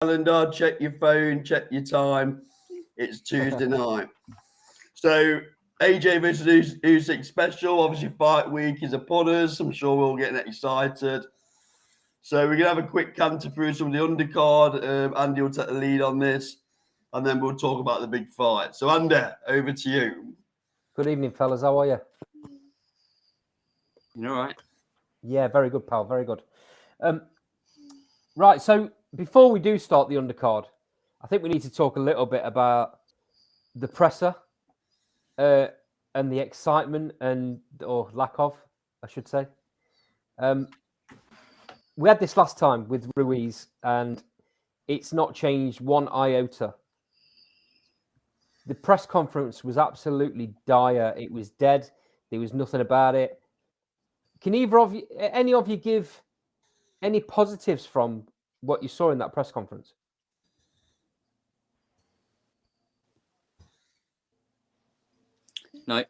calendar, check your phone, check your time. It's Tuesday night. So AJ versus Usyk special. Obviously, fight week is upon us. I'm sure we're all getting excited. So we're gonna have a quick canter through some of the undercard. Andy will take the lead on this, and then we'll talk about the big fight. So Andy, over to you. Good evening, fellas. How are you? You all right? Yeah, very good, pal. Very good. Right, so before we do start the undercard, I think we need to talk a little bit about the presser and the excitement or lack of, I should say. We had this last time with Ruiz, and it's not changed one iota. The press conference was absolutely dire. It was dead. There was nothing about it. Can any of you give any positives from what you saw in that press conference? No.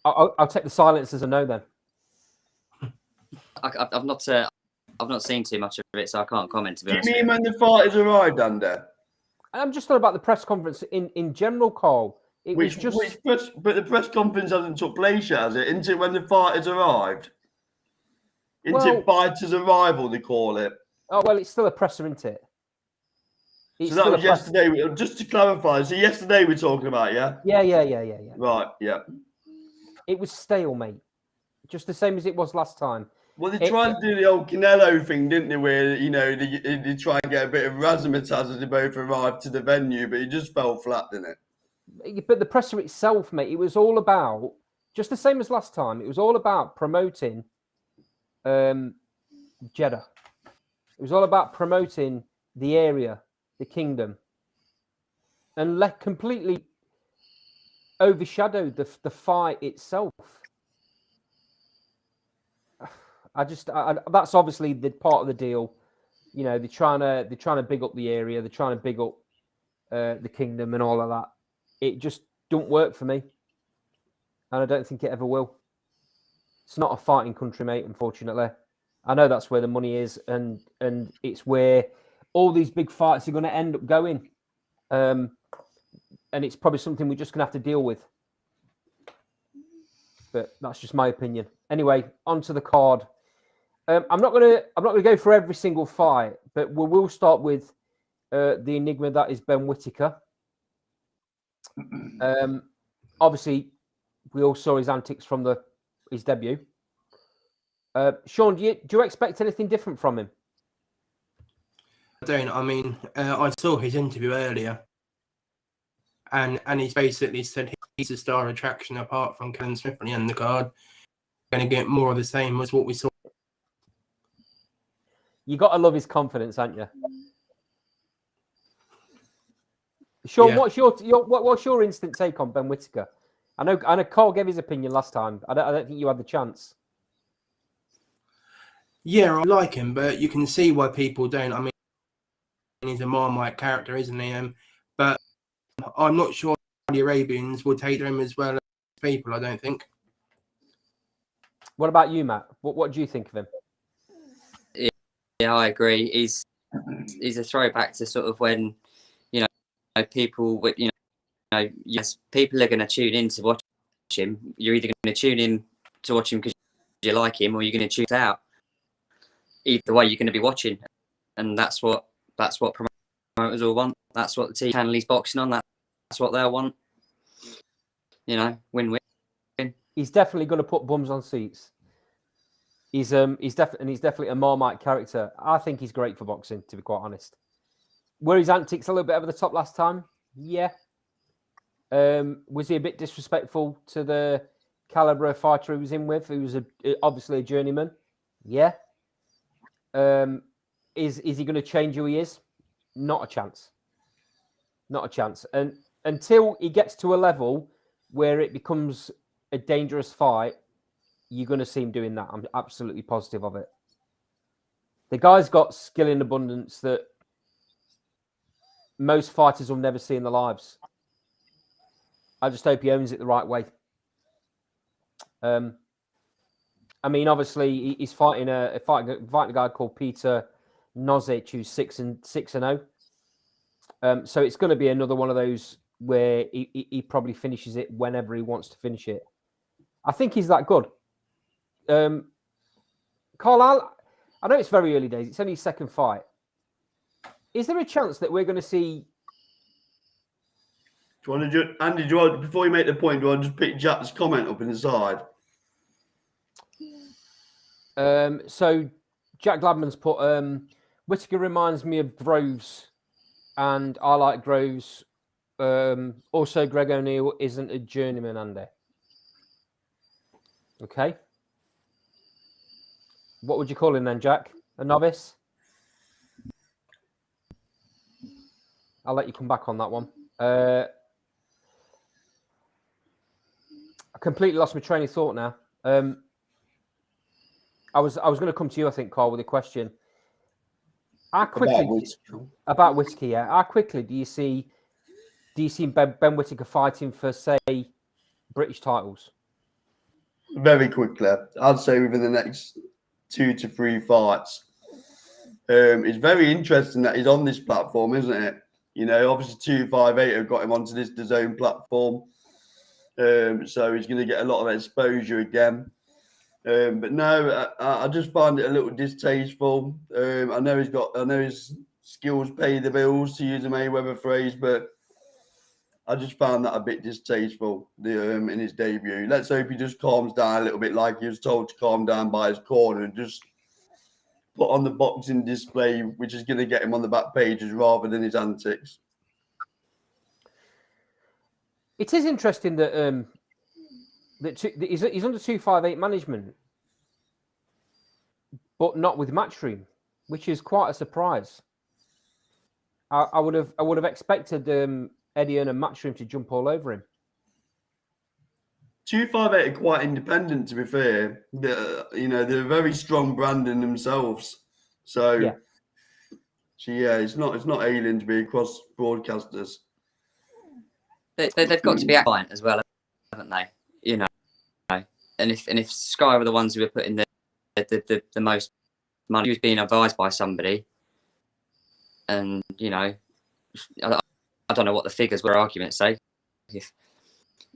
I'll take the silence as a no then. I've not seen too much of it, so I can't comment. To be honest, Do you mean when the fighters arrived, Andy? I'm just talking about the press conference in general, Carl. But the press conference hasn't took place yet, has it? Isn't it when the fighters arrived? Isn't it fighters' arrival, they call it? Oh, well, it's still a presser, isn't it? So that was yesterday. Just to clarify, so yesterday we're talking about, yeah? Yeah. Right, yeah. It was stalemate, just the same as it was last time. Well, they tried to do the old Canelo thing, didn't they? Where, they try and get a bit of razzmatazz as they both arrived to the venue, but it just fell flat, didn't it? But the presser itself, mate, it was all about, just the same as last time, it was all about promoting Jeddah. It was all about promoting the area, the kingdom, and completely overshadowed the fight itself. That's obviously the part of the deal. They're trying to big up the area. They're trying to big up the kingdom and all of that. It just don't work for me, and I don't think it ever will. It's not a fighting country, mate. Unfortunately, I know that's where the money is, and it's where all these big fights are going to end up going. And it's probably something we're just going to have to deal with. But that's just my opinion. Anyway, onto the card. I'm not gonna go for every single fight, but we will start with the enigma that is Ben Whittaker. Obviously, we all saw his antics from his debut. Sean, do you expect anything different from him? I don't. I mean, I saw his interview earlier, and he's basically said he's a star attraction apart from Callum Smith on the undercard. Going to get more of the same as what we saw. You got to love his confidence, haven't you? Sean, yeah. What's your instant take on Ben Whittaker? I know Carl gave his opinion last time. I don't think you had the chance. Yeah, I like him, but you can see why people don't. I mean, he's a Marmite character, isn't he? But I'm not sure the Arabians will take him as well as people, I don't think. What about you, Matt? What do you think of him? Yeah, I agree. He's a throwback to sort of when, people, yes, people are going to tune in to watch him. You're either going to tune in to watch him because you like him, or you're going to tune out. Either way, you're going to be watching, and that's what promoters all want. That's what the TV channel he's boxing on. That's what they'll want. Win-win. He's definitely going to put bums on seats. He's definitely a Marmite character. I think he's great for boxing, to be quite honest. Were his antics a little bit over the top last time? Yeah. Was he a bit disrespectful to the caliber of fighter he was in with, who was obviously a journeyman? Yeah. Is he going to change who he is? Not a chance. Not a chance. And until he gets to a level where it becomes a dangerous fight, you're going to see him doing that. I'm absolutely positive of it. The guy's got skill in abundance that most fighters will never see in their lives. I just hope he owns it the right way. I mean, obviously, he's fighting a guy called Peter Nozic, who's 6-0. So it's going to be another one of those where he probably finishes it whenever he wants to finish it. I think he's that good. Carl, I know it's very early days. It's only his second fight. Is there a chance that we're going to see? Do you want to Andy? Do you want, before you make the point, do you want to just pick Jack's comment up in the side? So Jack Gladman's put Whittaker reminds me of Groves, and I like Groves. Also, Greg O'Neill isn't a journeyman, Andy. Okay. What would you call him then, Jack? A novice? I'll let you come back on that one. I completely lost my train of thought now. I was going to come to you, I think, Carl, with a question. How quickly about Whittaker? Yeah. How quickly do you see Ben Whittaker fighting for, say, British titles? Very quickly, I'd say within the next 2 to 3 fights. It's very interesting that he's on this platform, isn't it? You know, obviously 258 have got him onto this DAZN platform, so he's going to get a lot of exposure again. But no, I just find it a little distasteful. I know his skills pay the bills, to use a Mayweather phrase, but I just found that a bit distasteful in his debut. Let's hope he just calms down a little bit, like he was told to calm down by his corner, and just put on the boxing display, which is going to get him on the back pages rather than his antics. It is interesting that he's under 258 management, but not with Matchroom, which is quite a surprise. I would have expected Eddie and Matchroom to jump all over him. 258 are quite independent, to be fair. They're a very strong brand in themselves. So it's not alien to be across broadcasters. They've got to be client as well, haven't they? You know, and if Sky were the ones who were putting the most money, he was being advised by somebody, and you know, I don't know what the figures were. Argument's sake, if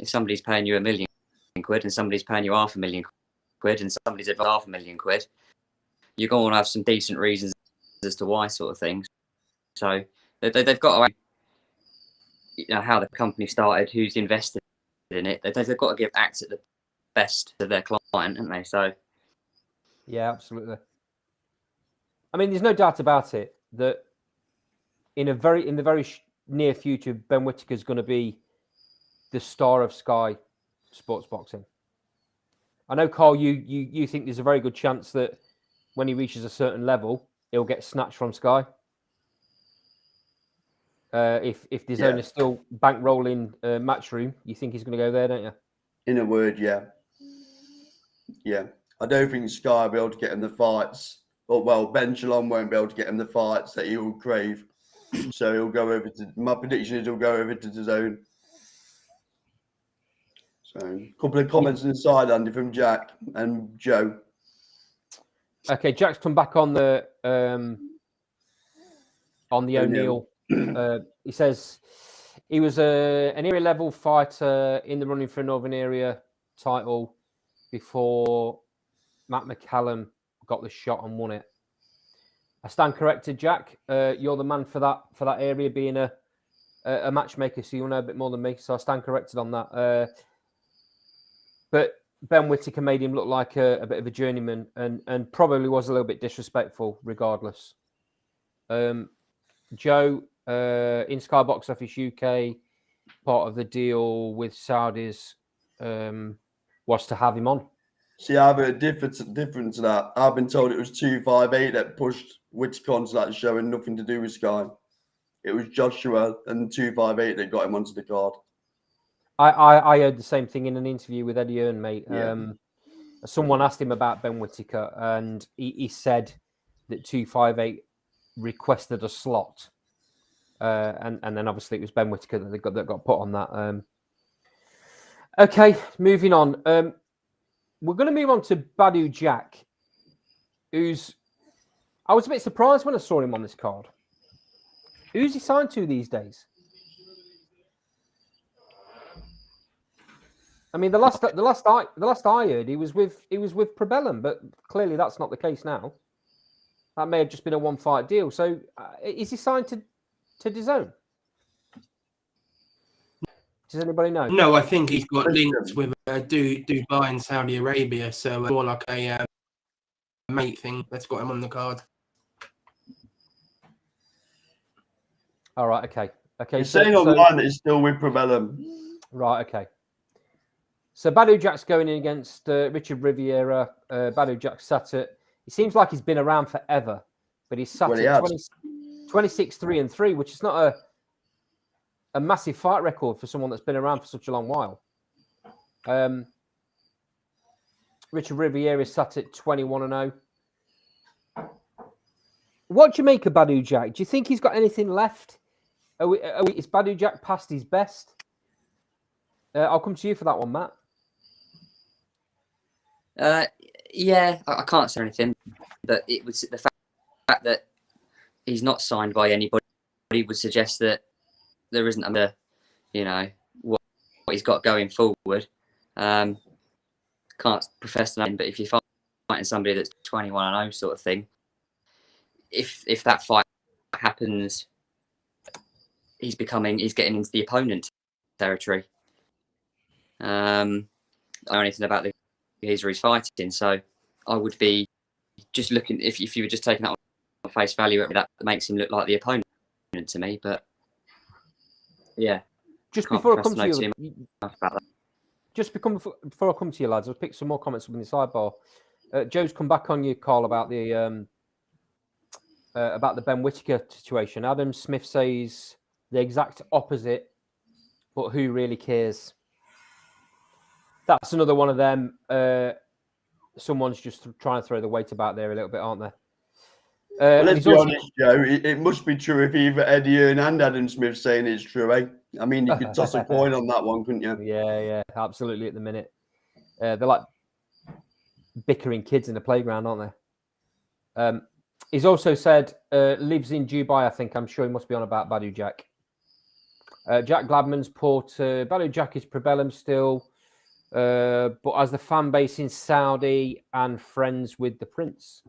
somebody's paying you £1 million and somebody's paying you £500,000 and somebody's at £500,000, you're going to have some decent reasons as to why, sort of things. So they've got to, you know, how the company started, who's invested in it. They've got to act at the best of their client, haven't they? So yeah, absolutely. I mean, there's no doubt about it that in the very near future, Ben Whittaker is going to be the star of Sky Sports Boxing. I know, Carl, you think there's a very good chance that when he reaches a certain level, he'll get snatched from Sky. If there's only still bankrolling Matchroom, you think he's going to go there, don't you? In a word, yeah. Yeah. I don't think Sky will be able to get him the fights. Well, Ben Shalom won't be able to get him the fights that he will crave. So he'll go over to, my prediction is he'll go over to DAZN. So a couple of comments inside, Andy, from Jack and Joe. Okay, Jack's come back on the O'Neill. He says he was an area level fighter in the running for a Northern Area title before Matt McCallum got the shot and won it. I stand corrected, Jack. You're the man for that area, being a matchmaker, so you'll know a bit more than me. So I stand corrected on that. But Ben Whittaker made him look like a bit of a journeyman, and probably was a little bit disrespectful, regardless. Joe, in Sky Box Office UK, part of the deal with Saudis was to have him on. See, I have a different to that. I've been told it was 258 that pushed Whittaker onto that show and nothing to do with Sky. It was Joshua and 258 that got him onto the card. I heard the same thing in an interview with Eddie Earn, mate. Yeah. Someone asked him about Ben Whittaker, and he said that 258 requested a slot. And then obviously it was Ben Whittaker that got put on that. Okay, moving on. We're going to move on to Badu Jack, I was a bit surprised when I saw him on this card. Who's he signed to these days? I mean, the last I heard, he was with Probellum, but clearly that's not the case now. That may have just been a one-fight deal. So, is he signed to DAZN? Does anybody know? No, I think he's got links with Dubai and Saudi Arabia, so more like a mate thing that's got him on the card. All right, okay. He's saying online that he's still with Probellum. Right, okay. So Badou Jack's going in against Richard Riviera. Badou Jack sat at, it seems like he's been around forever, but he's sat at 26-3-3, which is not a massive fight record for someone that's been around for such a long while. Richard Riviera is sat at 21-0. What do you make of Badou Jack? Do you think he's got anything left? Is Badou Jack past his best? I'll come to you for that one, Matt. Yeah, I can't say anything, but it was the fact that he's not signed by anybody would suggest that there isn't what he's got going forward. Can't profess the name, but if you're fighting somebody that's 21-0 sort of thing, if that fight happens, he's getting into the opponent territory. I don't know anything about the geezer he's fighting, so I would be just looking, if you were just taking that on face value, that makes him look like the opponent to me, but yeah. Just before I come to you, before I come to you, lads, I'll pick some more comments up in the sidebar. Joe's come back on you, Carl, about the Ben Whittaker situation. Adam Smith says the exact opposite, but who really cares? That's another one of them. Someone's just trying to throw the weight about there a little bit, aren't they? Let's be honest, Joe. It must be true if either Eddie Hearn and Adam Smith saying it's true, eh? I mean, you could toss a coin on that one, couldn't you? Yeah, absolutely. At the minute, they're like bickering kids in the playground, aren't they? He's also said lives in Dubai. I think I'm sure he must be on about Badou Jack. Jack Gladman's put Badou Jack is Probellum still, but as the fan base in Saudi and friends with the Prince.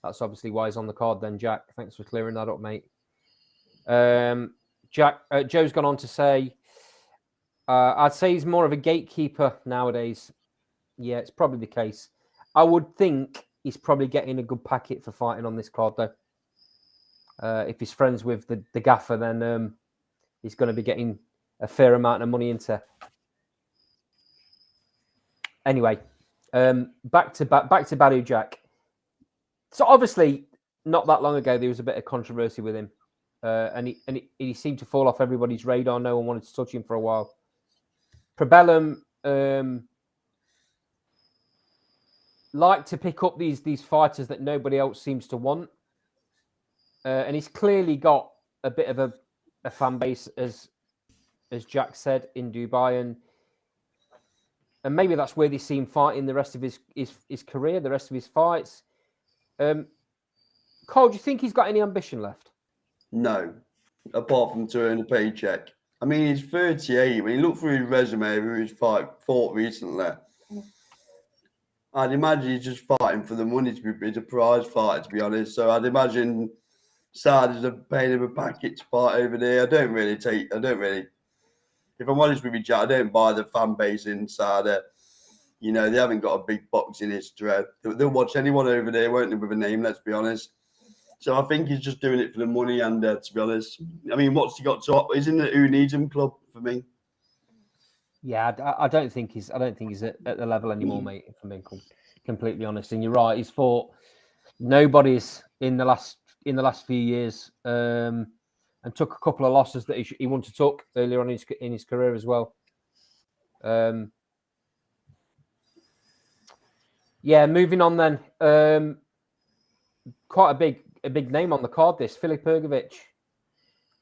That's obviously why he's on the card then, Jack. Thanks for clearing that up, mate. Joe's gone on to say, I'd say he's more of a gatekeeper nowadays. Yeah, it's probably the case. I would think he's probably getting a good packet for fighting on this card, though. If he's friends with the gaffer, then he's going to be getting a fair amount of money into. Anyway, back to Badou Jack. So obviously, not that long ago, there was a bit of controversy with him, and he seemed to fall off everybody's radar. No one wanted to touch him for a while. Probellum like to pick up these fighters that nobody else seems to want, and he's clearly got a bit of a fan base, as Jack said, in Dubai, and maybe that's where they see him fighting the rest of his career, the rest of his fights. Cole, do you think he's got any ambition left? No, apart from to earn a paycheck. I mean, he's 38. When you look through his resume, who he's fought recently, I'd imagine he's just fighting for the money to be a prize fight, to be honest. So I'd imagine Saudi's paying him a packet to fight over there. I don't really. If I'm honest with you, Jack, I don't buy the fan base in Saudi. You know, they haven't got a big boxing history. They'll watch anyone over there, won't they, with a name, let's be honest. So I think he's just doing it for the money, and to be honest, I mean, what's he got to offer? He's in the Who Needs Him club for me. Yeah, I don't think he's at the level anymore, mate, if I'm being completely honest. And you're right, he's fought nobody's in the last few years, and took a couple of losses that he wanted to took earlier on in his career as well. Yeah, moving on then. Quite a big name on the card, this Filip Pergovic,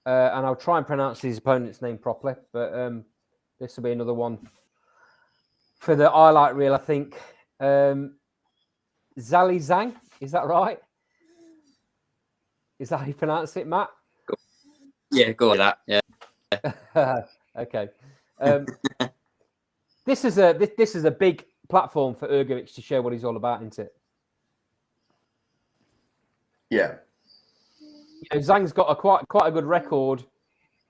and I'll try and pronounce his opponent's name properly, but this will be another one for the highlight reel, I think. Zhali Zhang, is that right? Is that how you pronounce it, Matt? Yeah, go on with that. Yeah. Okay. This is a big platform for Urgovic to show what he's all about, isn't it? Yeah. Zhang's got a quite a good record,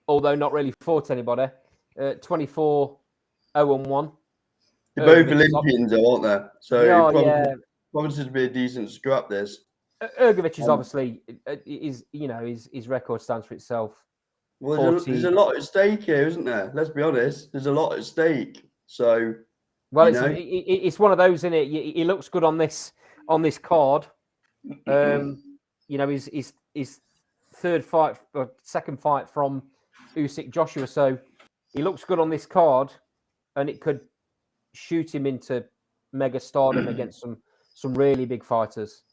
although not really fought anybody. 24-0-1. They're both Urgovic is Olympians, though, aren't they? So yeah. promises to be a decent scrap. This Urgovic is obviously his record stands for itself. well, there's a lot at stake here, isn't there? Let's be honest. There's a lot at stake. So well, it's one of those, isn't it? He looks good on this card. His third fight or second fight from Usyk Joshua, so he looks good on this card, and it could shoot him into mega stardom against some really big fighters.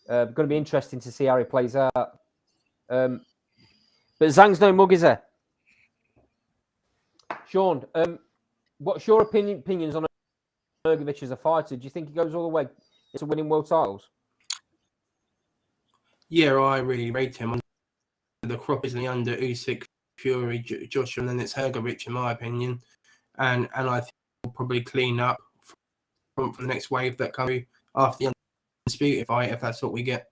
Going to be interesting to see how he plays out. But Zhang's no mug, is there? Sean, what's your opinions on Urgovic as a fighter? Do you think he goes all the way to winning world titles? Yeah, I really rate him. The crop is the under Usyk, Fury, Joshua, and then it's Urgovic, in my opinion. And I think he'll probably clean up for the next wave that comes after the undisputed fight, if that's what we get.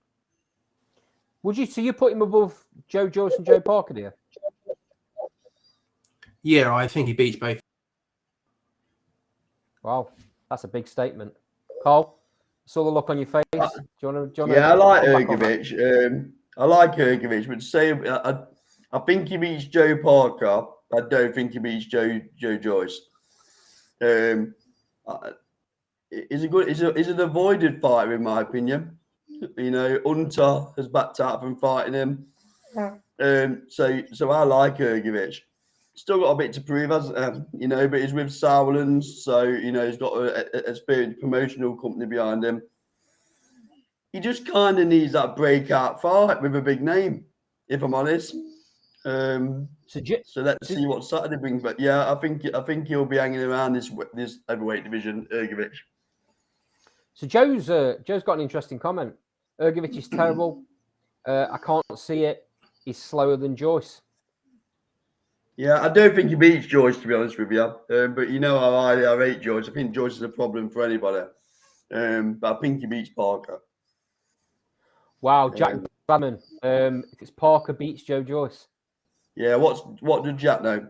So you put him above Joe Joyce and Joe Parker, do you? Yeah, I think he beats both. Wow, that's a big statement. Carl, saw the look on your face. Do you want to? Yeah, I like Urgovic. I like Urgovic, but to say I think he beats Joe Parker. I don't think he beats Joe Joyce. He's an avoided fighter, in my opinion. Hunter has backed out from fighting him. So I like Urgovic. Still got a bit to prove, hasn't he? But he's with Sauerland, so he's got an experienced promotional company behind him. He just kind of needs that breakout fight with a big name, if I'm honest. So let's see what Saturday brings. But yeah, I think he'll be hanging around this heavyweight division, Urgovic. So Joe's got an interesting comment. Urgovic is terrible. I can't see it. He's slower than Joyce. Yeah, I don't think he beats Joyce, to be honest with you. But you know how highly I rate Joyce. I think Joyce is a problem for anybody. But I think he beats Parker. Wow, Jack Bradman. If it's Parker beats Joe Joyce. Yeah, what does Jack know?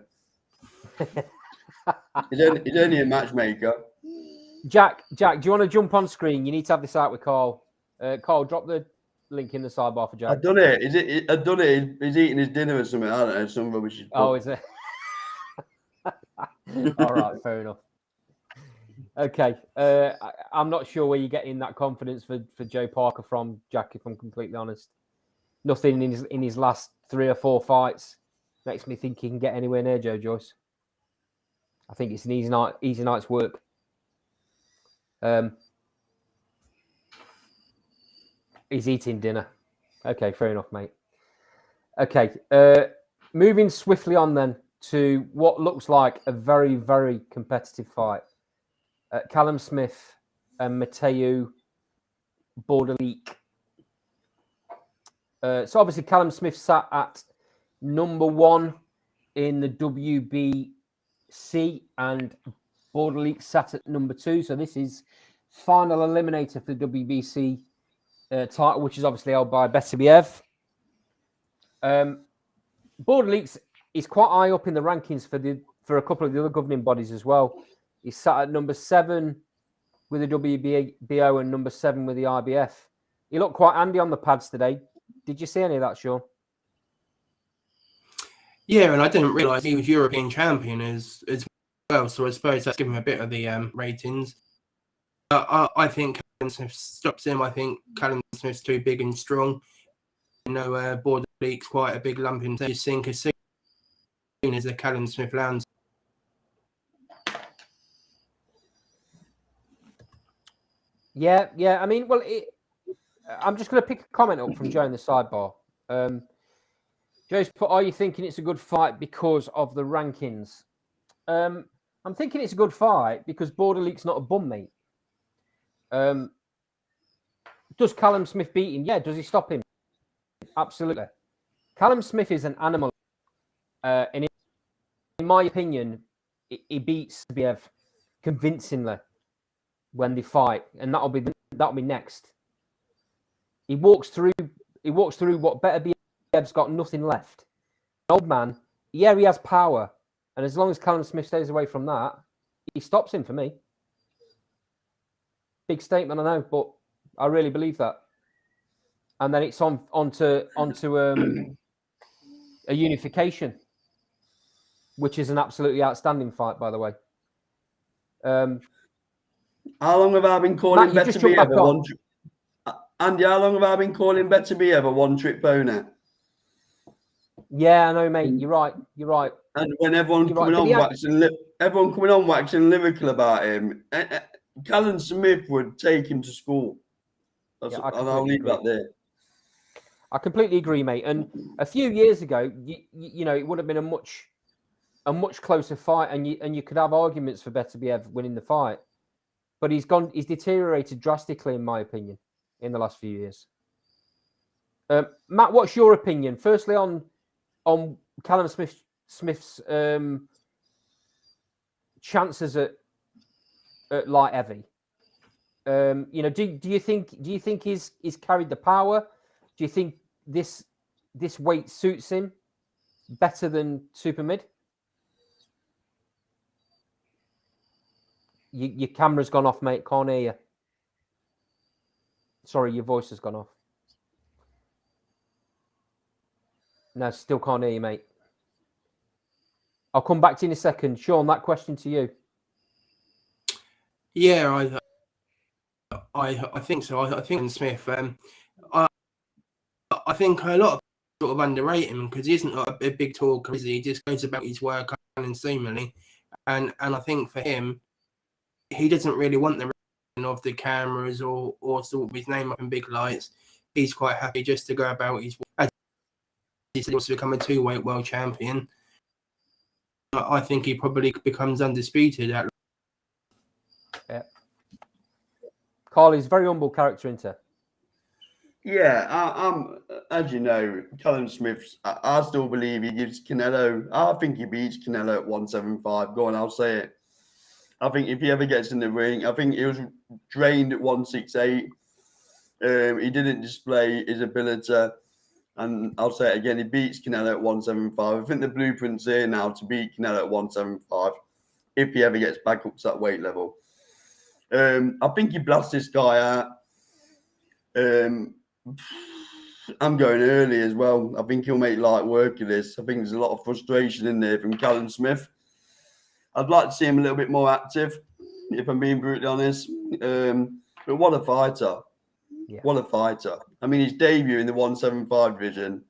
He's only a matchmaker. Jack, do you want to jump on screen? You need to have this out with Carl. Carl, drop the link in the sidebar for Jack. I've done it. I've done it. He's eating his dinner or something. I don't know. Some rubbish. Oh, is it? All right, fair enough. Okay, I'm not sure where you're getting that confidence for Joe Parker from, Jack. If I'm completely honest, nothing in his last 3 or 4 fights makes me think he can get anywhere near Joe Joyce. I think it's an easy night's work. He's eating dinner. Okay, fair enough, mate. Okay, moving swiftly on then to what looks like a very, very competitive fight. Callum Smith and Matteo Borderleaf. So obviously Callum Smith sat at number 1 in the WBC and Borderleaf sat at number 2. So this is final eliminator for the WBC title, which is obviously held by Beterbiev. Borderleaf is quite high up in the rankings for a couple of the other governing bodies as well. He's sat at number 7 with the WBO and number 7 with the IBF. He looked quite handy on the pads today. Did you see any of that, Sean? Yeah, and I didn't realise he was European champion as well, so I suppose that's given him a bit of the ratings. I think Callum Smith stops him. I think Callum Smith's too big and strong. Borderleaf's quite a big lump in his sink as soon as the Callum Smith lands. Yeah. I mean, well, I'm just going to pick a comment up from Joe in the sidebar. Joe's put, are you thinking it's a good fight because of the rankings? I'm thinking it's a good fight because Borderleaf's not a bum, mate. Does Callum Smith beat him? Yeah. Does he stop him? Absolutely. Callum Smith is an animal And in my opinion, he beats Beterbiev convincingly when they fight, and that'll be next. He walks through what Beterbiev's got nothing left. Old man, yeah, he has power, and as long as Callum Smith stays away from that, he stops him for me. Big statement, I know, but I really believe that. And then it's onto a unification, which is an absolutely outstanding fight, by the way. How long have I been calling Matt, Beterbiev a one? Andy, how long have I been calling Beterbiev a one-trick pony? Yeah, I know, mate. You're right. And when everyone coming on waxing lyrical about him, Callum Smith would take him to school. And I'll leave that there. I completely agree, mate. And a few years ago, you know, it would have been a much closer fight, and you could have arguments for Beterbiev winning the fight. But he's deteriorated drastically, in my opinion, in the last few years. Matt, what's your opinion? Firstly, on Callum Smith's chances at light heavy. You know, do you think he's carried the power? Do you think this weight suits him better than super mid? Your camera's gone off, mate. Can't hear you. Sorry, your voice has gone off. No, still can't hear you, mate. I'll come back to you in a second. Sean, that question to you. Yeah, I think so. I think Smith. I think a lot of people sort of underrate him because he isn't a big talker, is he? He just goes about his work unassumingly, and I think for him, he doesn't really want the recognition of the cameras or sort of his name up in big lights. He's quite happy just to go about his work. He wants to become a two-weight world champion. I think he probably becomes undisputed at. Yeah. Carl is a very humble character, isn't he? Yeah, I'm. As you know, Callum Smith. I still believe he gives Canelo. I think he beats Canelo at 175. Go on, I'll say it. I think if he ever gets in the ring, I think he was drained at 168. He didn't display his ability, and I'll say it again. He beats Canelo at 175. I think the blueprint's here now to beat Canelo at 175 if he ever gets back up to that weight level. I think he blasts this guy out. I'm going early as well. I think he'll make light work of this. I think there's a lot of frustration in there from Callum Smith. I'd like to see him a little bit more active, if I'm being brutally honest. But what a fighter. Yeah. What a fighter. I mean, his debut in the 175 division.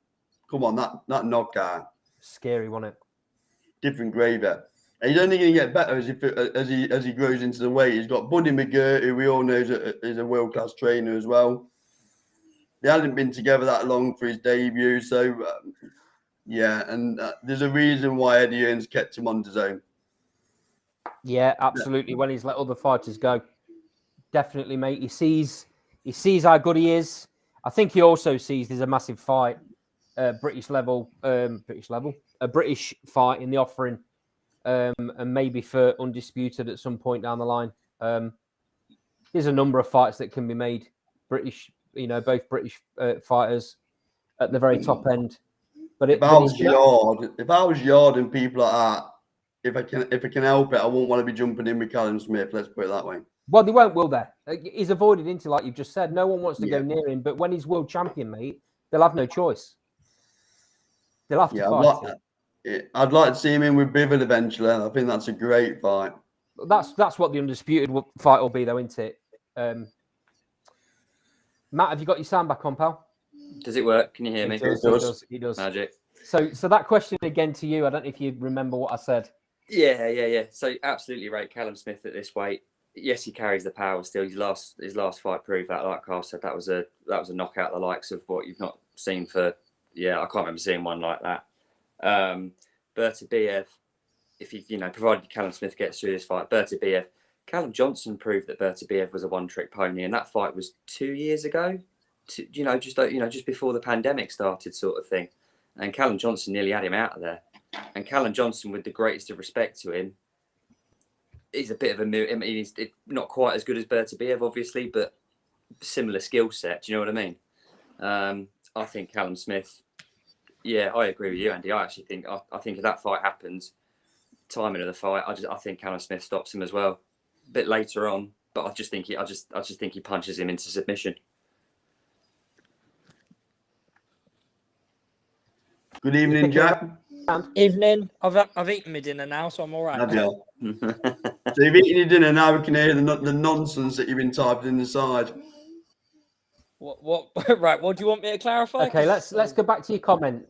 Come on, that knockout. Scary, wasn't it? Different gravy. And he's only going to get better as he grows into the weight. He's got Buddy McGirt, who we all know is a world-class trainer as well. They hadn't been together that long for his debut. So, yeah, and there's a reason why Eddie Hearn's kept him on the zone. Yeah, absolutely. When he's let other fighters go. Definitely, mate. He sees how good he is. I think he also sees there's a massive fight, a British fight in the offering, and maybe for undisputed at some point down the line. There's a number of fights that can be made. British, both British fighters at the very top end. But if I was Yard and people like that, if I can help it, I won't want to be jumping in with Callum Smith. Let's put it that way. Well, they won't, will they? He's avoided into, like you've just said. No one wants to go near him. But when he's world champion, mate, they'll have no choice. They'll have to fight. I'd like to see him in with Bivol eventually. I think that's a great fight. That's what the undisputed fight will be, though, isn't it? Matt, have you got your sound back on, pal? Does it work? Can you hear me? It does. Magic. So that question again to you. I don't know if you remember what I said. Yeah. So absolutely right. Callum Smith at this weight. Yes, he carries the power still. His last fight proved that. Like Carl said, that was a knockout, the likes of what you've not seen for. Yeah, I can't remember seeing one like that. Beterbiev, if he, provided Callum Smith gets through this fight, Beterbiev, Callum Johnson proved that Beterbiev was a one-trick pony, and that fight was 2 years ago. Just before the pandemic started, sort of thing. And Callum Johnson nearly had him out of there. And Callum Johnson, with the greatest of respect to him, he's a bit of a I mean, he's not quite as good as Bertabiev, obviously, but similar skill set. Do you know what I mean? I think Callum Smith. Yeah, I agree with you, Andy. I actually think I think if that fight happens, timing of the fight, I think Callum Smith stops him as well, a bit later on. But I just think he punches him into submission. Good evening, Jack. Evening. I've eaten my dinner now, so I'm all right. Have you? So you've eaten your dinner, now we can hear the nonsense that you've been typing in the side. What? Right. What do you want me to clarify? Okay, let's go back to your comment.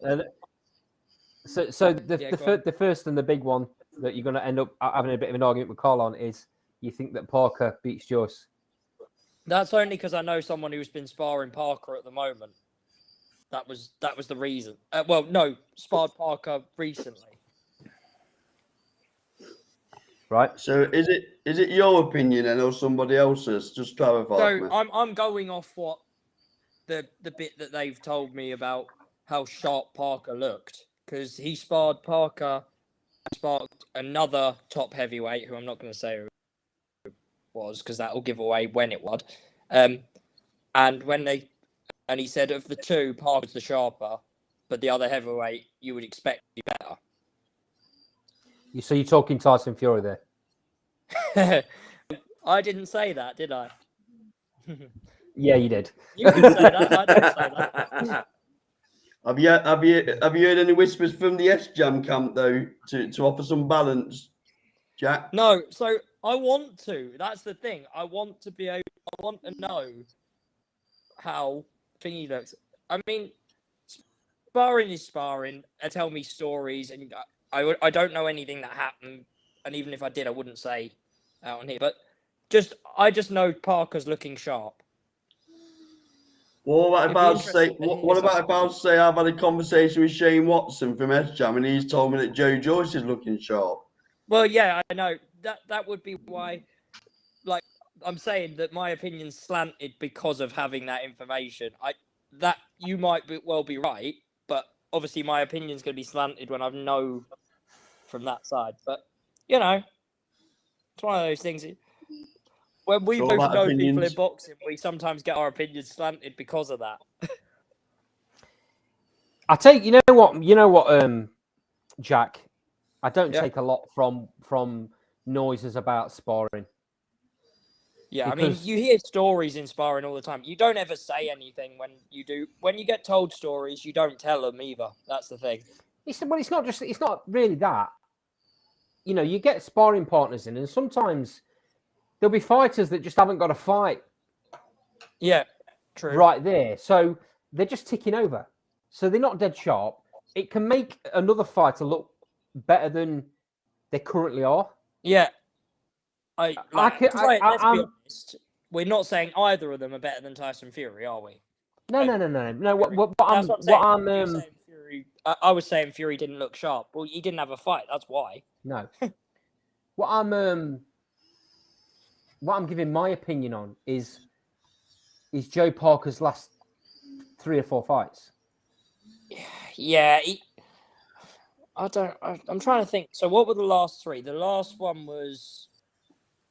So the first and the big one that you're going to end up having a bit of an argument with Carl on is you think that Parker beats Joyce. That's only because I know someone who's been sparring Parker at the moment. That was the reason. Well, no, sparred Parker recently. Right. So is it your opinion and or somebody else's? Just clarify. So I'm going off what the bit that they've told me about how sharp Parker looked, because he sparred Parker, sparred another top heavyweight who I'm not going to say who it was because that will give away when it was. And he said of the two, Parker's the sharper, but the other heavyweight you would expect to be better. So you're talking Tyson Fury there? I didn't say that, did I? Yeah, you did. You can say that. I didn't say that. Have you heard any whispers from the S-Jam camp though to offer some balance, Jack? No, so I want to. That's the thing. I want to know how thingy looks. I mean, sparring is sparring. Tell me stories, and I don't know anything that happened, and even if I did, I wouldn't say out on here. But I just know Parker's looking sharp. Well, what about if I say I've had a conversation with Shane Watson from S-Jam and he's told me that Joe Joyce is looking sharp? Well, yeah, I know that would be why. Like I'm saying that my opinion's slanted because of having that information. That you might well be right, but obviously my opinion's going to be slanted when I know from that side. But you know, it's one of those things. When we both know people in boxing, we sometimes get our opinions slanted because of that. I take, you know what, Jack. I don't take a lot from noises about sparring. Yeah, because... I mean, you hear stories in sparring all the time. You don't ever say anything when you do. When you get told stories, you don't tell them either. That's the thing. It's not really that. You know, you get sparring partners in, and sometimes there'll be fighters that just haven't got a fight. Yeah, true. Right there. So they're just ticking over. So they're not dead sharp. It can make another fighter look better than they currently are. Yeah. Let's be honest. We're not saying either of them are better than Tyson Fury, are we? No. What I'm saying Fury, I was saying Fury didn't look sharp. Well, he didn't have a fight. That's why. No. What I'm giving my opinion on is Joe Parker's last 3 or 4 fights. Yeah. I'm trying to think. So what were the last 3? The last one was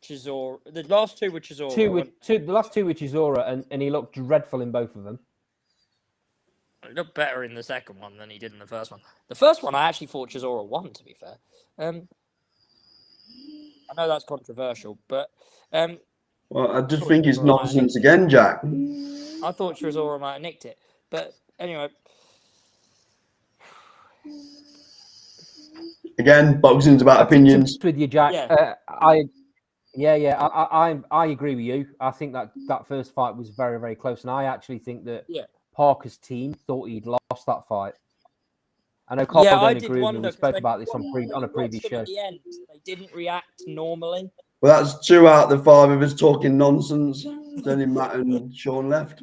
Chisora. The last 2 were Chisora. The last 2 were Chisora, and he looked dreadful in both of them. He looked better in the second one than he did in the first one. The first one, I actually thought Chisora won, to be fair. I know that's controversial, but... well, I just think it's nonsense again, Jack. I thought Chisora might have nicked it. But anyway... Again, boxing's about opinions. With you, Jack. Yeah. I agree with you. I think that first fight was very, very close, and I actually think that Parker's team thought he'd lost that fight. I know Carl don't agree with me. We spoke about this on a previous show. At the end, they didn't react normally. Well, that's 2 out of the 5 of us talking nonsense. It's only Matt and Sean left.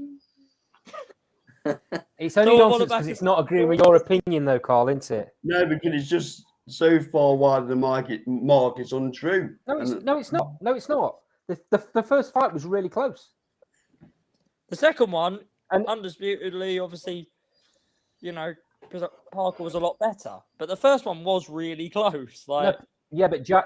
It's only nonsense because it's not agreeing with your opinion, though, Carl, isn't it? No, because it's just so far wide of the mark, it's untrue. No, it's not. No, it's not. The first fight was really close. The second one, and undisputedly, obviously, you know, because Parker was a lot better. But the first one was really close. Like, yeah, but Jack,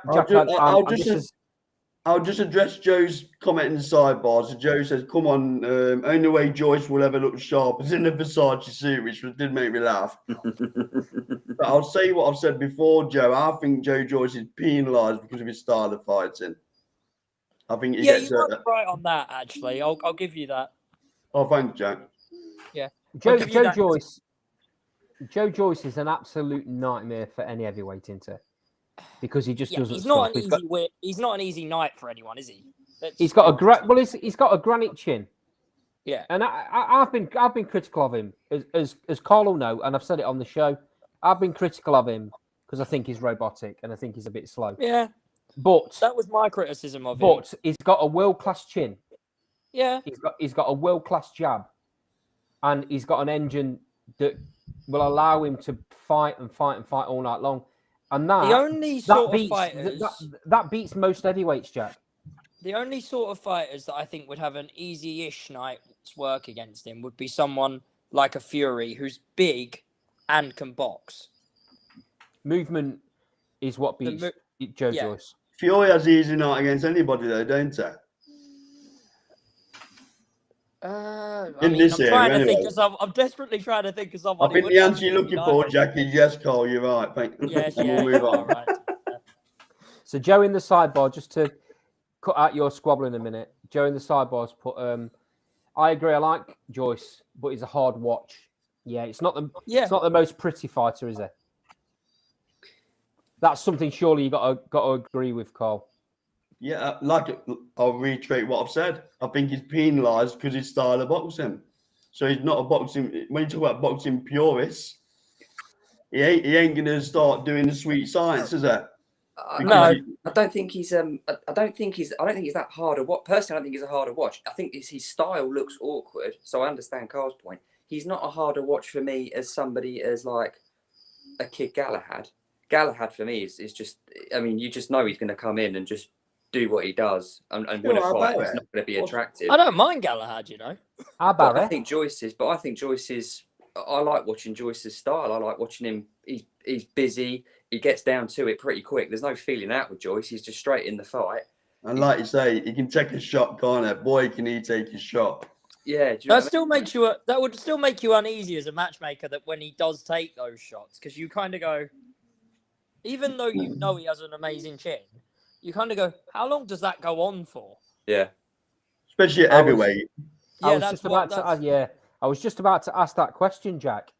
I'll just address Joe's comment in the sidebar. So Joe says, "Come on, only way Joyce will ever look sharp is in the Versace suit," which did make me laugh. But I'll say what I've said before, Joe. I think Joe Joyce is penalised because of his style of fighting. I think he gets you might be right on that. Actually, I'll give you that. Oh, thanks, Jack. Yeah, Joe Joyce. Joe Joyce is an absolute nightmare for any heavyweight, isn't he? Because he just doesn't. He's not he's not an easy night for anyone, is he? He's got a granite chin. Yeah, and I've been critical of him, as Carl will know, and I've said it on the show. I've been critical of him because I think he's robotic and I think he's a bit slow. Yeah, but that was my criticism of him. But he's got a world-class chin. Yeah, he's got a world-class jab, and he's got an engine that will allow him to fight all night long. And that beats most heavyweights, Jack. The only sort of fighters that I think would have an easy-ish night's work against him would be someone like a Fury who's big and can box. Movement is what beats Joe Joyce. Fury has an easy night against anybody, though, don't he? I'm desperately trying to think of someone. I think the answer you're looking for, Jack, is yes, Carl. You're right. Thank you. Yes, we'll move on. Right. So Joe in the sidebar, just to cut out your squabble in a minute. Joe in the sidebar's put, I agree. I like Joyce, but he's a hard watch. Yeah, it's not the most pretty fighter, is it? That's something surely you got to agree with, Carl. Yeah, I'll reiterate what I've said. I think he's penalised because his style of boxing. So he's not a boxing. When you talk about boxing purists, he ain't going to start doing the sweet science, is it? No, I don't think he's. I don't think he's that hard to watch. Personally, I don't think he's a harder watch. I think his style looks awkward. So I understand Carl's point. He's not a harder watch for me as somebody as like a Kid Galahad. Galahad for me is just. I mean, you just know he's going to come in and just do what he does and win a fight. It's not going to be attractive. I don't mind Galahad, you know. I think Joyce is. I like watching Joyce's style. I like watching him. He's busy. He gets down to it pretty quick. There's no feeling out with Joyce. He's just straight in the fight. And like you say, he can take a shot, can't he? Boy, can he take his shot. Yeah. That would still make you uneasy as a matchmaker that when he does take those shots, because you kind of go, even though you know he has an amazing chin, you kind of go, how long does that go on for? Yeah. Especially at heavyweight. I was just about to ask that question, Jack.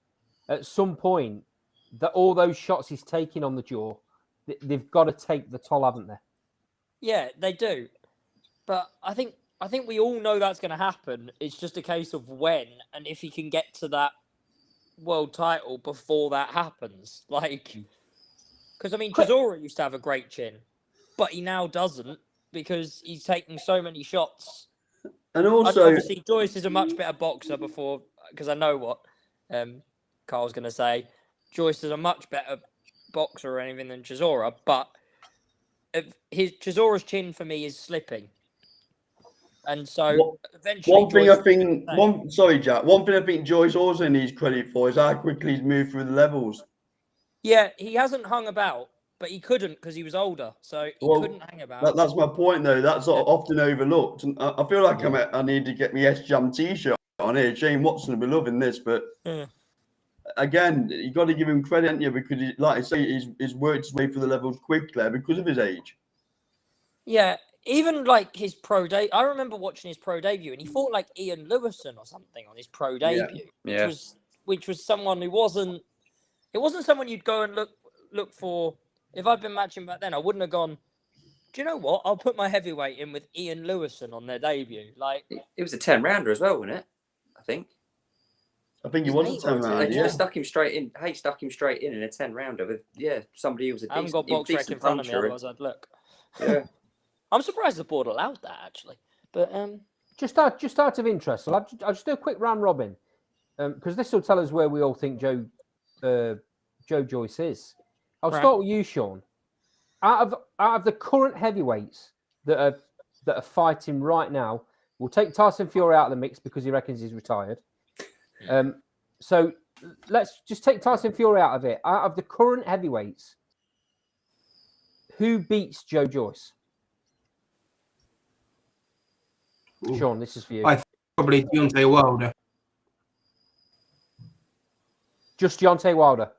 At some point, that all those shots he's taking on the jaw, they've got to take the toll, haven't they? Yeah, they do. But I think we all know that's going to happen. It's just a case of when and if he can get to that world title before that happens. Like, because I mean, Chisora used to have a great chin, but he now doesn't because he's taking so many shots. And also, obviously, Joyce is a much better boxer because I know what Carl's going to say. Joyce is a much better boxer or anything than Chisora, but Chisora's chin for me is slipping. And so eventually... One thing I think Joyce also needs credit for is how quickly he's moved through the levels. Yeah, he hasn't hung about, but he couldn't because he was older, so he couldn't hang about. That's my point, though. That's often overlooked. And I feel like I need to get my S-Jam T-shirt on here. Shane Watson will be loving this, but... Again, you got to give him credit, haven't you? Because, like I say, he's worked his way through the levels quickly because of his age. Yeah, even like his pro debut. I remember watching his pro debut, and he fought like Ian Lewison or something on his pro debut, which was someone who wasn't. It wasn't someone you'd go and look for. If I'd been matching back then, I wouldn't have gone. Do you know what? I'll put my heavyweight in with Ian Lewison on their debut. Like it was a 10-rounder as well, wasn't it? I think he was a 10-rounder. They stuck him straight in. Hey, stuck him straight in a 10-rounder with somebody who was a decent. I haven't got box rec in front of me, otherwise I'd look. Yeah, I'm surprised the board allowed that actually. But just out of interest, I'll just do a quick round robin because this will tell us where we all think Joe Joyce is. I'll start with you, Sean. Out of the current heavyweights that are fighting right now, we'll take Tyson Fury out of the mix because he reckons he's retired. So let's just take Tyson Fury out of it. Out of the current heavyweights, who beats Joe Joyce? Ooh. Sean, this is for you. I think probably Deontay Wilder. Just Deontay Wilder.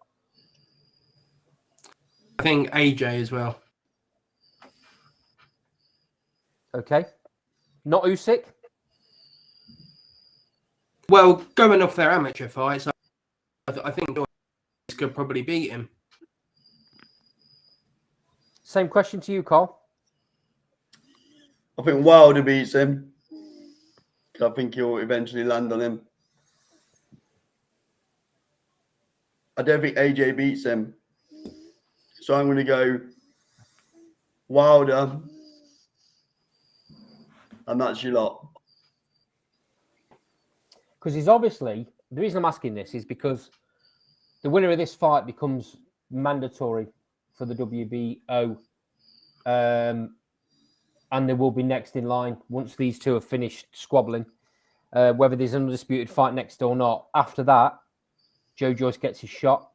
I think AJ as well. Okay. Not Usyk? Well, going off their amateur fights, I think Joyce could probably beat him. Same question to you, Carl. I think Wilder beats him. I think he'll eventually land on him. I don't think AJ beats him. So I'm going to go Wilder. And that's your lot. Because he's obviously, the reason I'm asking this is because the winner of this fight becomes mandatory for the WBO. And they will be next in line once these two have finished squabbling. Whether there's an undisputed fight next or not. After that, Joe Joyce gets his shot.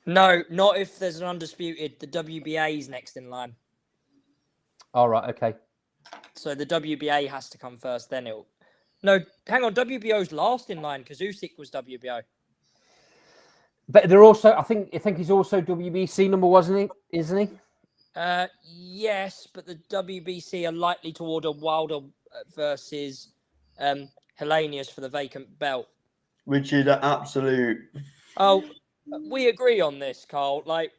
No, not if there's an undisputed. The WBA is next in line. All right, okay. So the WBA has to come first, then it'll... No, hang on. WBO's last in line because Usyk was WBO. But they're also, I think he's also WBC number, wasn't he? Isn't he? Yes, but the WBC are likely to order Wilder versus Hellenius for the vacant belt. Which is an absolute... Oh, we agree on this, Carl. Like,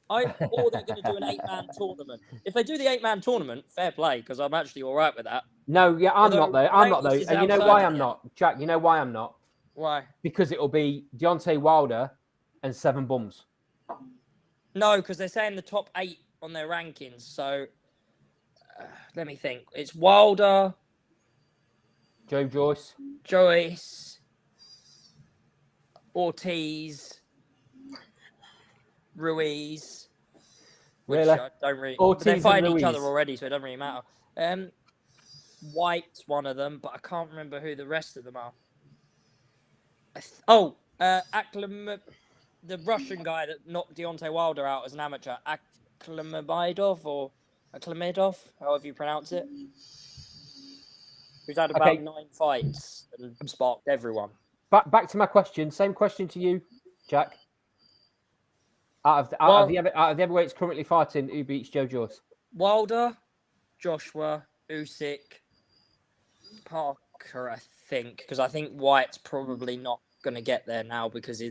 or they're going to do an 8-man tournament. If they do the 8-man tournament, fair play, because I'm actually all right with that. No, yeah, I'm not though. I'm not though. Hellenius is And you know outside why of I'm it. not, Jack? You know why I'm not? Why? Because it'll be Deontay Wilder and 7 bums. No, because they're saying the top 8 on their rankings. So let me think. It's Wilder, Joe Joyce. Joyce, Ortiz, Ruiz. Which Really? I don't really. Ortiz They're and fighting each other Ruiz. already, so it doesn't really matter. White's one of them, but I can't remember who the rest of them are. Aklim, the Russian guy that knocked Deontay Wilder out as an amateur, Aklimedov, however you pronounce it. Who's had about Okay. 9 fights and sparked everyone. Back to my question. Same question to you, Jack. Out of the heavyweights currently fighting, who beats Joe Joyce? Wilder, Joshua, Usyk, Parker, I think, because I think White's probably not going to get there now because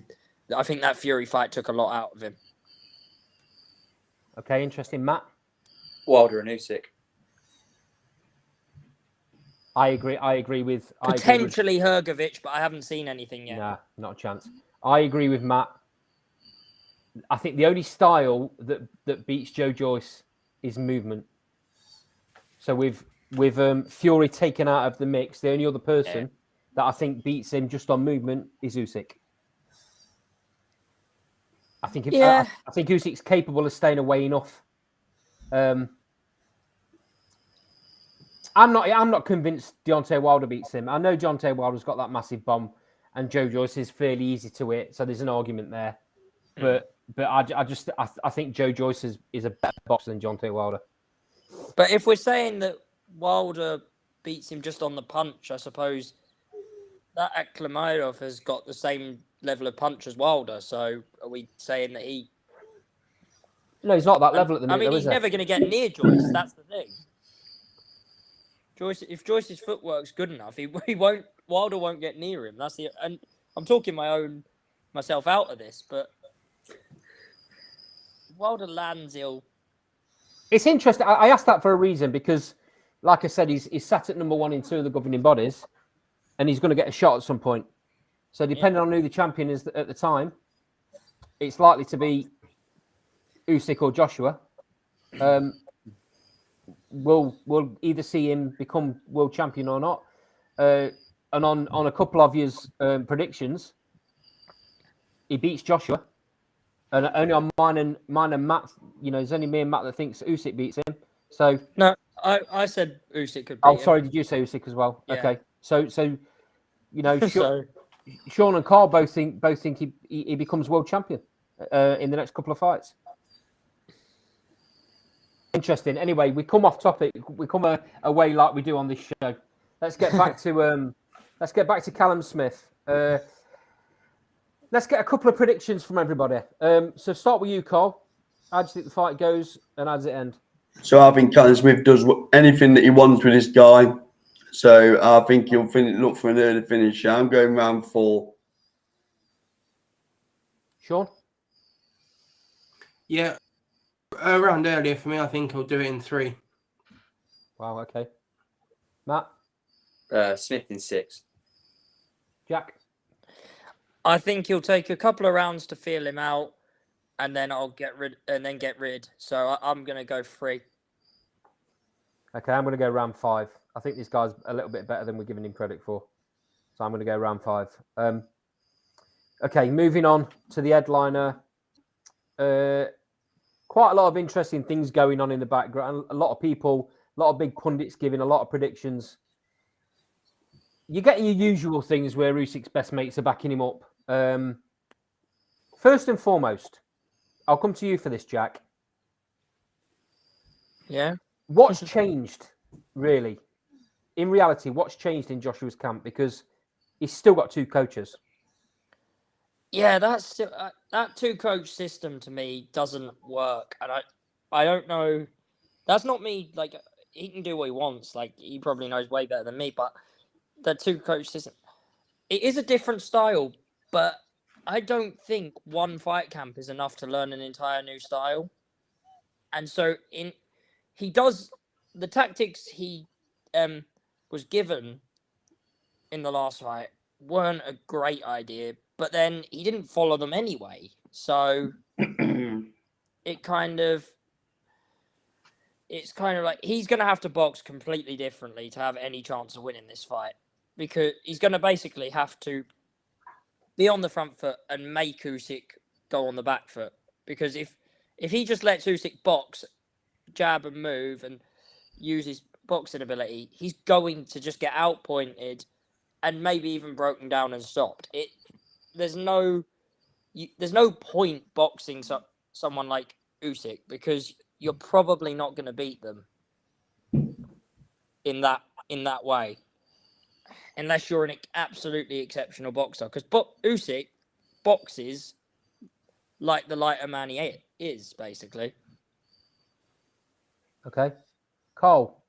I think that Fury fight took a lot out of him. Okay, interesting. Matt? Wilder and Usyk. I agree with... Potentially Hrgovic, but I haven't seen anything yet. Nah, not a chance. I agree with Matt. I think the only style that beats Joe Joyce is movement. So with Fury taken out of the mix, the only other person that I think beats him just on movement is Usyk. I think Usyk's capable of staying away enough. I'm not convinced Deontay Wilder beats him. I know Deontay Wilder's got that massive bomb, and Joe Joyce is fairly easy to hit, so there's an argument there. But I think Joe Joyce is a better boxer than Deontay Wilder. But if we're saying that Wilder beats him just on the punch, I suppose that Aklimedov has got the same level of punch as Wilder. So are we saying that he... No, he's not that level at the minute. I mean, he's never going to get near Joyce. That's the thing. If Joyce's footwork's good enough, he won't. Wilder won't get near him. And I'm talking myself out of this, but if Wilder lands, he'll... It's interesting. I asked that for a reason because, like I said, he's sat at number 1 in 2 of the governing bodies, and he's going to get a shot at some point. So depending on who the champion is at the time, it's likely to be Usyk or Joshua. We'll either see him become world champion or not. And on a couple of years' predictions, he beats Joshua. And only on mine and Matt, there's only me and Matt that thinks Usyk beats him. So no, I said Usyk could beat him. Sorry, did you say Usyk as well? Yeah. Okay, so Sean and Carl both think he becomes world champion in the next couple of fights. Interesting. Anyway, we come off topic. We come away like we do on this show. Let's get back to Callum Smith. Let's get a couple of predictions from everybody. So start with you, Carl. How do you think the fight goes, and how does it end? So I think Callum Smith does anything that he wants with this guy. So I think he'll look for an early finish. I'm going round 4. Sean? Yeah, around earlier for me. I think I'll do it in 3. Wow, okay. Matt? Smith in 6. Jack? I think he'll take a couple of rounds to feel him out, and then I'll get rid. So I'm going to go 3. Okay, I'm going to go round 5. I think this guy's a little bit better than we're giving him credit for. So I'm going to go round 5. Okay, moving on to the headliner. Quite a lot of interesting things going on in the background. A lot of people, a lot of big pundits giving a lot of predictions. You're getting your usual things where Usyk's best mates are backing him up. First and foremost, I'll come to you for this, Jack. Yeah. What's changed, really? In reality, what's changed in Joshua's camp? Because he's still got 2 coaches. Yeah, that's still, that 2-coach system to me doesn't work, and I don't know. That's not me. Like, he can do what he wants. Like, he probably knows way better than me. But the 2-coach system, it is a different style. But I don't think one fight camp is enough to learn an entire new style. And so he does the tactics he was given in the last fight weren't a great idea, but then he didn't follow them anyway. So it's kind of like he's going to have to box completely differently to have any chance of winning this fight, because he's going to basically have to be on the front foot and make Usyk go on the back foot. Because if he just lets Usyk box, jab and move and use his boxing ability, he's going to just get outpointed and maybe even broken down and stopped. There's no point boxing someone like Usyk, because you're probably not going to beat them in that way, unless you're an absolutely exceptional boxer. Because Usyk boxes like the lighter man he is, basically. Okay. Carl,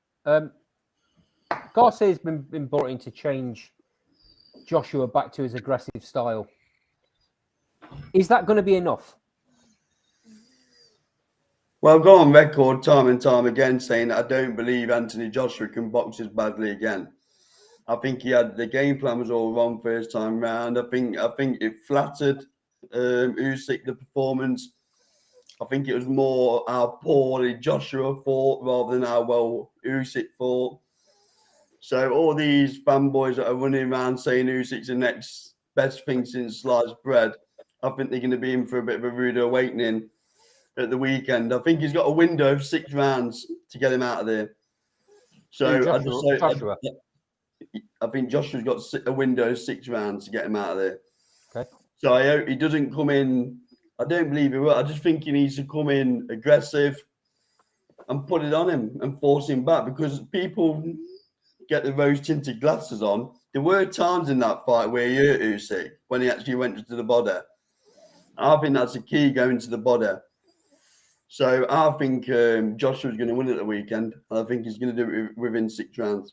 Garcia's been brought in to change Joshua back to his aggressive style. Is that going to be enough? Well, I've gone on record time and time again saying that I don't believe Anthony Joshua can box as badly again. I think the game plan was all wrong first time round. I think it flattered Usyk, the performance. I think it was more how poorly Joshua fought rather than how well Usyk fought. So all these fanboys that are running around saying Usyk's the next best thing since sliced bread, I think they're going to be in for a bit of a rude awakening at the weekend. I think he's got a window of 6 rounds to get him out of there. So Joshua. I think Joshua's got a window of 6 rounds to get him out of there. Okay. So I hope he doesn't come in. I don't believe he will. I just think he needs to come in aggressive and put it on him and force him back, because people get the rose-tinted glasses on. There were times in that fight where he hurt Usyk when he actually went to the body. I think that's the key, going to the body. So I think Joshua's going to win at the weekend. I think he's going to do it within 6 rounds.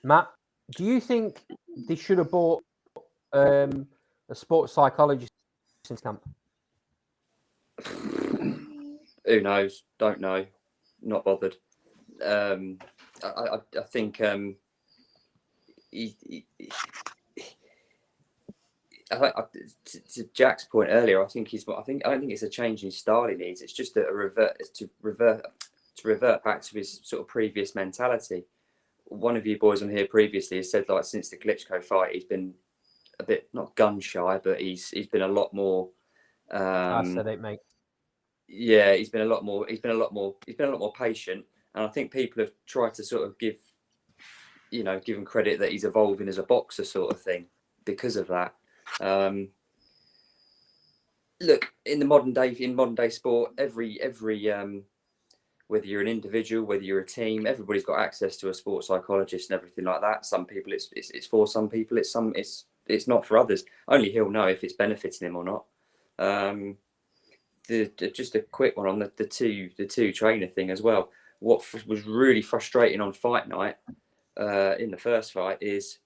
Matt, do you think they should have bought a sports psychologist since camp? Who knows? Don't know. Not bothered. I think to Jack's point earlier, I don't think it's a change in style he needs. It's just to revert back to his sort of previous mentality. One of you boys on here previously has said, like, since the Klitschko fight, he's been a bit not gun shy, but he's been a lot more. I said it, mate. Yeah, he's been a lot more patient, and I think people have tried to sort of give you know, give him credit that he's evolving as a boxer, sort of thing, because of that. Look, in modern day sport, every whether you're an individual, whether you're a team, everybody's got access to a sports psychologist and everything like that. Some people it's for some people, it's not for others. Only he'll know if it's benefiting him or not. Just a quick one on the two trainer thing as well. What was really frustrating on fight night in the first fight is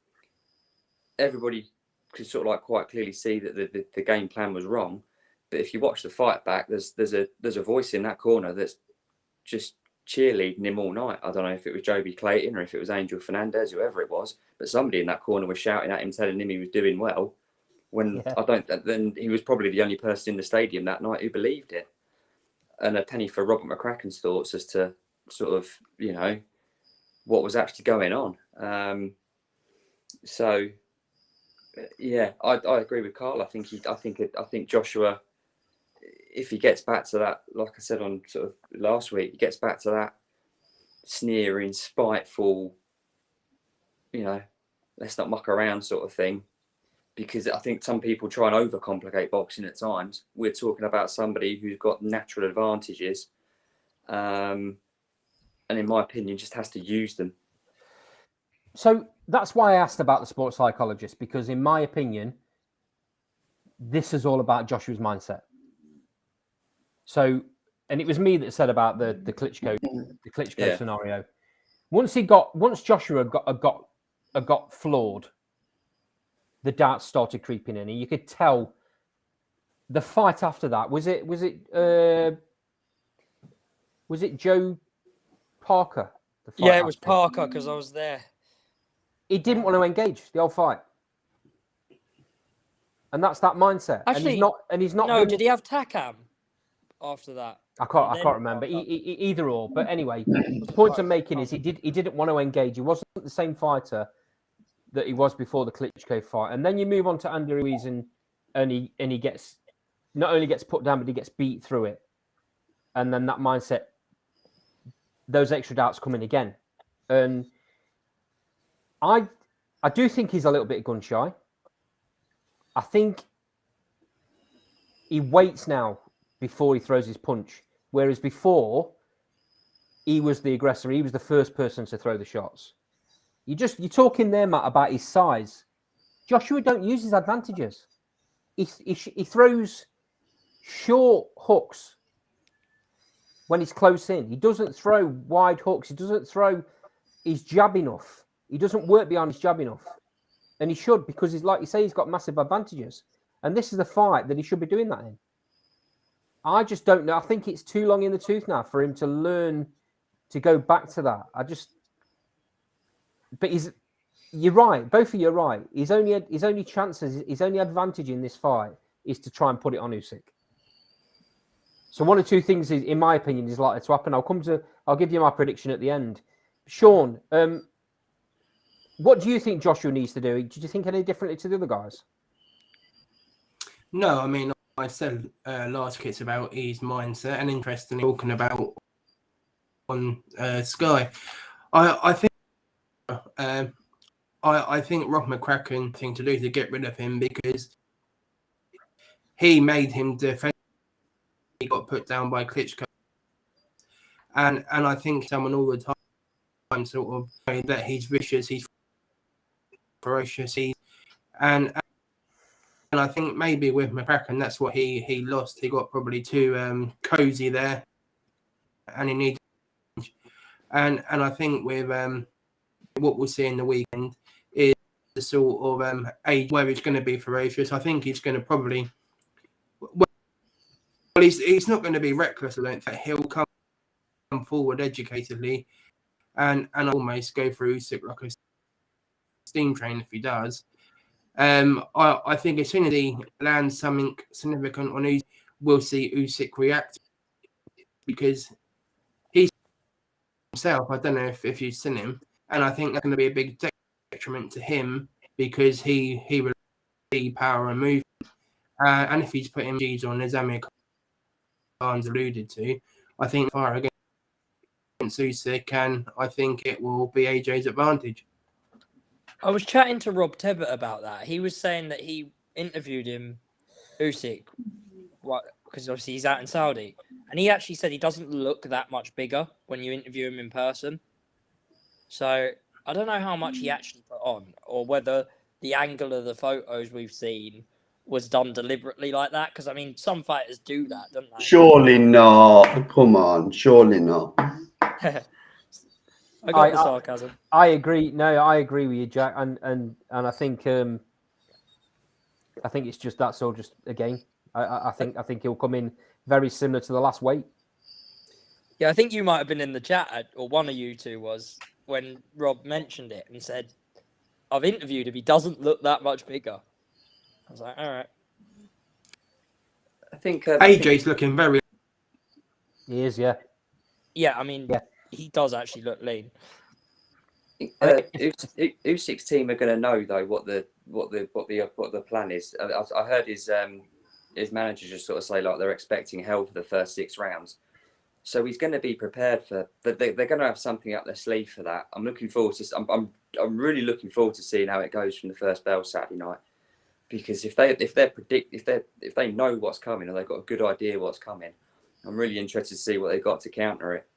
everybody could sort of like quite clearly see that the game plan was wrong. But if you watch the fight back, there's a voice in that corner that's just cheerleading him all night. I don't know if it was Joby Clayton or if it was Angel Fernandez, whoever it was, but somebody in that corner was shouting at him, telling him he was doing well. When then he was probably the only person in the stadium that night who believed it. And a penny for Robert McCracken's thoughts as to sort of, you know, what was actually going on. So yeah, I agree with Carl. I think Joshua, if he gets back to that, like I said on sort of last week, he gets back to that sneering, spiteful, you know, let's not muck around sort of thing. Because I think some people try and overcomplicate boxing at times. We're talking about somebody who's got natural advantages, and in my opinion, just has to use them. So that's why I asked about the sports psychologist, because in my opinion, this is all about Joshua's mindset. So, and it was me that said about the Klitschko scenario. Once Joshua got floored, the doubts started creeping in, and you could tell the fight after that. Was it Joe Parker? Yeah, it was Parker because I was there. He didn't want to engage the whole fight, and that's that mindset. Actually, and he's not. No, did he have Takam after that? I can't remember. Either or, but anyway, the point I'm making is he didn't want to engage. He wasn't the same fighter that he was before the Klitschko fight. And then you move on to Andy Ruiz, and he gets not only gets put down, but he gets beat through it. And then that mindset, those extra doubts come in again. And I do think he's a little bit gun shy. I think he waits now before he throws his punch. Whereas before, he was the aggressor. He was the first person to throw the shots. You're talking there, Matt, about his size. Joshua don't use his advantages. He throws short hooks when he's close in. He doesn't throw wide hooks. He doesn't throw his jab enough. He doesn't work behind his jab enough. And he should, because he's like you say, he's got massive advantages. And this is the fight that he should be doing that in. I just don't know. I think it's too long in the tooth now for him to learn to go back to that. But you're right. Both of you are right. His only advantage in this fight is to try and put it on Usyk. So one or two things, in my opinion, is likely to happen. I'll give you my prediction at the end. Sean, what do you think Joshua needs to do? Do you think any differently to the other guys? No, I mean, I said last week it's about his mindset, and interestingly, talking about on Sky, I think Rob McCracken thing to do to get rid of him, because he made him defend. He got put down by Klitschko, and I think someone all the time sort of say that he's vicious, he's ferocious, and I think maybe with McCracken that's what he lost. He got probably too cozy there, and he needed. And I think with what we'll see in the weekend is the sort of age where he's going to be ferocious. I think he's going to probably, well, he's not going to be reckless. I don't think he'll come forward educatedly and almost go through Usyk like a steam train if he does. I think as soon as he lands something significant on Usyk, we'll see Usyk react, because he's himself. I don't know if you've seen him, and I think that's going to be a big detriment to him, because he will see power and movement. And if he's putting G's on, as Amir Khan's alluded to, I think fire against Usyk, and I think it will be AJ's advantage. I was chatting to Rob Tebbett about that. He was saying that he interviewed him, Usyk, because obviously he's out in Saudi, and he actually said he doesn't look that much bigger when you interview him in person. So I don't know how much he actually put on, or whether the angle of the photos we've seen was done deliberately like that. Because I mean, some fighters do that, don't they? Surely not. Come on, surely not. I got the sarcasm. I agree. No, I agree with you, Jack. And I think it's just that's all just a game. I think he'll come in very similar to the last weight. Yeah, I think you might have been in the chat, or one of you two was, when Rob mentioned it and said, I've interviewed him, he doesn't look that much bigger. I was like, all right. I think AJ's looking very. He is, yeah. Yeah, I mean, Yeah. he does actually look lean. Usyk's team are going to know though what the plan is. I heard his manager just sort of say like they're expecting hell for the first 6 rounds, so he's going to be prepared for. They're going to have something up their sleeve for that. I'm looking forward to. I'm really looking forward to seeing how it goes from the first bell Saturday night, because if they know what's coming or they've got a good idea what's coming, I'm really interested to see what they've got to counter it.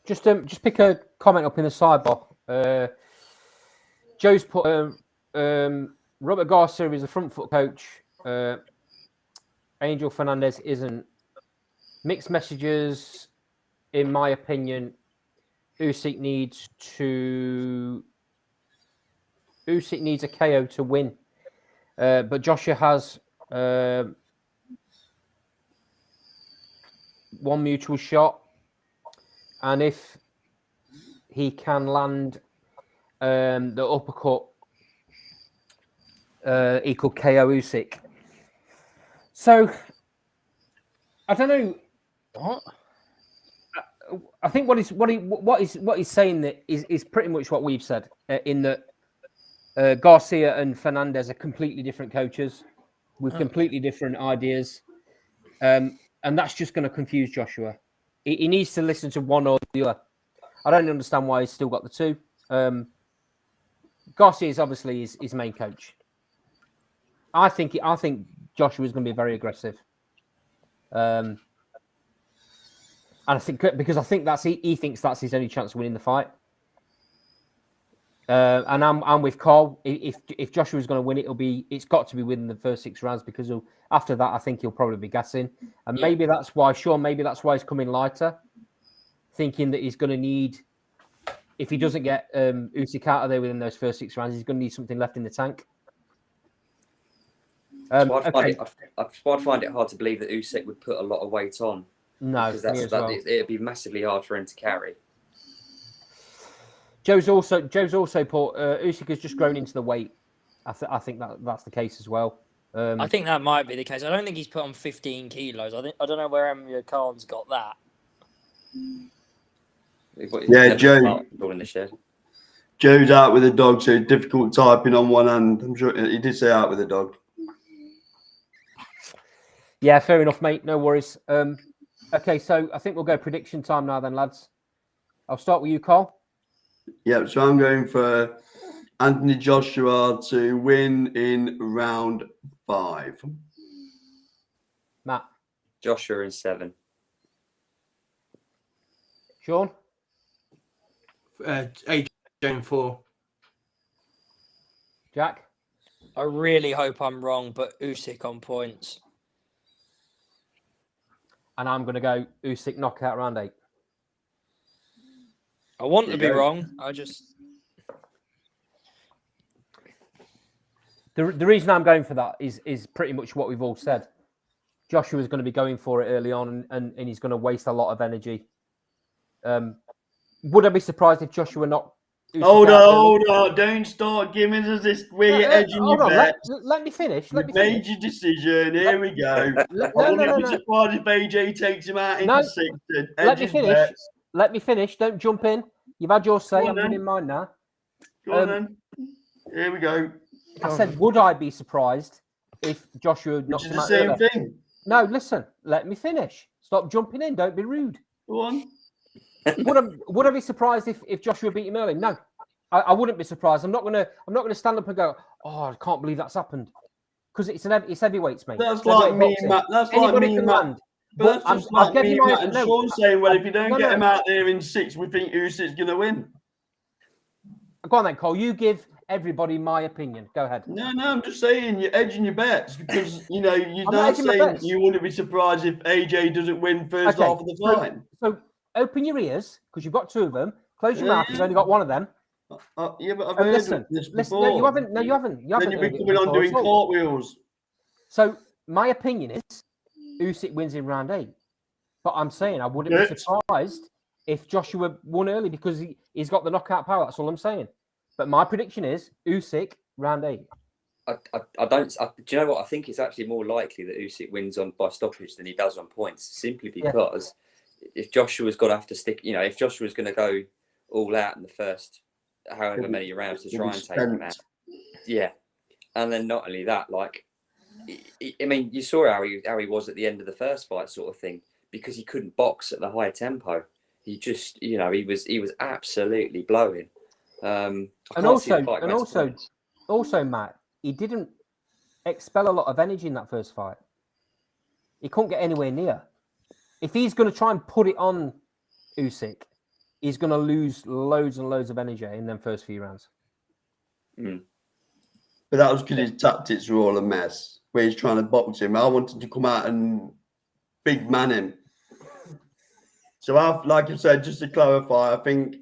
Just pick a comment up in the sidebar. Joe's put Robert Garcia is a front foot coach. Angel Fernandez isn't. Mixed messages, in my opinion. Usyk needs a KO to win, but Joshua has one mutual shot. And if he can land the uppercut, he could KO Usyk. So I don't know. What? I think what he's saying that is pretty much what we've said. In that Garcia and Fernandez are completely different coaches with completely different ideas, and that's just going to confuse Joshua. He needs to listen to one or the other. I don't understand why he's still got the two. Garcia is obviously his main coach. I think Joshua is going to be very aggressive. And I think because I think he thinks that's his only chance of winning the fight. And I'm with Carl. If Joshua's going to win it, it's got to be within the first 6 rounds, because after that I think he'll probably be gassing. And maybe that's why he's coming lighter, thinking that he's going to need, if he doesn't get Usyk out of there within those first 6 rounds, he's going to need something left in the tank. I'd find it hard to believe that Usyk would put a lot of weight on. No, because it'd be massively hard for him to carry. Joe's also put Usyk has just grown into the weight. I think that's the case as well. I think that might be the case. I don't think he's put on 15 kilos. I don't know where Emir Khan's got that. Yeah, Joe. In the shed. Joe's out with a dog, so it's difficult typing on one hand. I'm sure he did say out with a dog. Yeah, fair enough, mate. No worries. Okay, so I think we'll go prediction time now then, lads. I'll start with you, Carl. Yeah, so I'm going for Anthony Joshua to win in round 5. Matt. Joshua in 7. Sean. AJ in 4. Jack. I really hope I'm wrong, but Usyk on points. And I'm going to go Usyk knockout round 8. I want to be wrong. I just... The reason I'm going for that is pretty much what we've all said. Joshua's going to be going for it early on, and he's going to waste a lot of energy. Would I be surprised if Joshua knocked Usyk Hold on. Don't start giving us this weird edge in your bet. Let me finish. You've made your decision. Here we go. I wouldn't be surprised if AJ takes him out into 6. Let me finish. Let me finish. Don't jump in. You've had your say. I'm doing mine now. Go on then. Here we go. I said, would I be surprised if Joshua knocked him out? Which is the same thing. No, listen. Let me finish. Stop jumping in. Don't be rude. Go on. Would I be surprised if Joshua beat him early? No, I wouldn't be surprised. I'm not gonna stand up and go, oh, I can't believe that's happened, because it's heavyweights, mate. That's It's like heavyweight me, boxing. Matt. That's Anybody like me, can Matt. land. But that's just like me, Matt, and Sean saying, well, if you don't get him out there in 6, we think Usyk's going to win. Go on then, Cole. You give everybody my opinion. Go ahead. No, I'm just saying you're edging your bets because, you're I'm not not edging my saying bets. you wouldn't be surprised if AJ doesn't win first Okay, half of the fight. So open your ears, because you've got 2 of them. Close your Yeah. mouth. You've only got 1 of them. Yeah, but I've And heard listen. this Listen. before. No, you haven't. No, you haven't. You haven't. Then you'll heard be it coming on before doing at all. cartwheels. So my opinion is Usyk wins in round 8. But I'm saying I wouldn't be surprised if Joshua won early, because he's got the knockout power. That's all I'm saying. But my prediction is Usyk round 8. I don't. Do you know what? I think it's actually more likely that Usyk wins by stoppage than he does on points, simply because if Joshua's got to have to stick, if Joshua's going to go all out in the first however many rounds to try and take him out, and then not only that, like, I mean, you saw how he was at the end of the first fight, sort of thing, because he couldn't box at the high tempo. He just, he was absolutely blowing. And also, Matt, he didn't expel a lot of energy in that first fight. He couldn't get anywhere near. If he's going to try and put it on Usyk, he's going to lose loads and loads of energy in them first few rounds. But that was because his tactics were all a mess, where he's trying to box him. I wanted to come out and big man him. So, like I said, just to clarify, I think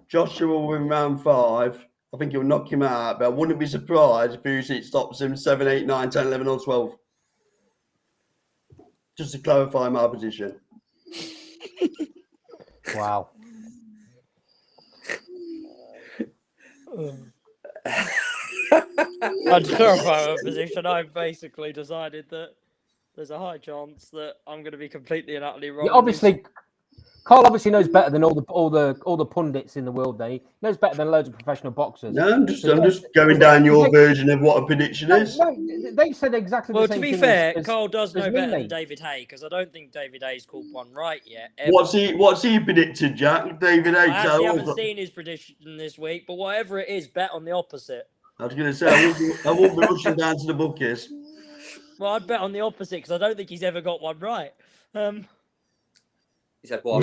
Joshua will win round 5. I think he'll knock him out, but I wouldn't be surprised if Usyk stops him 7, 8, 9, 10, 11 or 12. Just to clarify my position. Wow. And to clarify my position, I've basically decided that there's a high chance that I'm going to be completely and utterly wrong. Yeah, obviously, Carl obviously knows better than all the pundits in the world. There, he knows better than loads of professional boxers. No, I'm just going down your version of what a prediction is. No, they said exactly the Well, same to be thing fair, as Carl does know better than me. David Hay, because I don't think David Hay's called one right yet. Ever. What's he predicted, Jack? David Hay. I actually haven't seen his prediction this week, but whatever it is, bet on the opposite. I was going to say I won't be rushing down to the bookies. Well, I'd bet on the opposite because I don't think he's ever got one right. He said, "What?"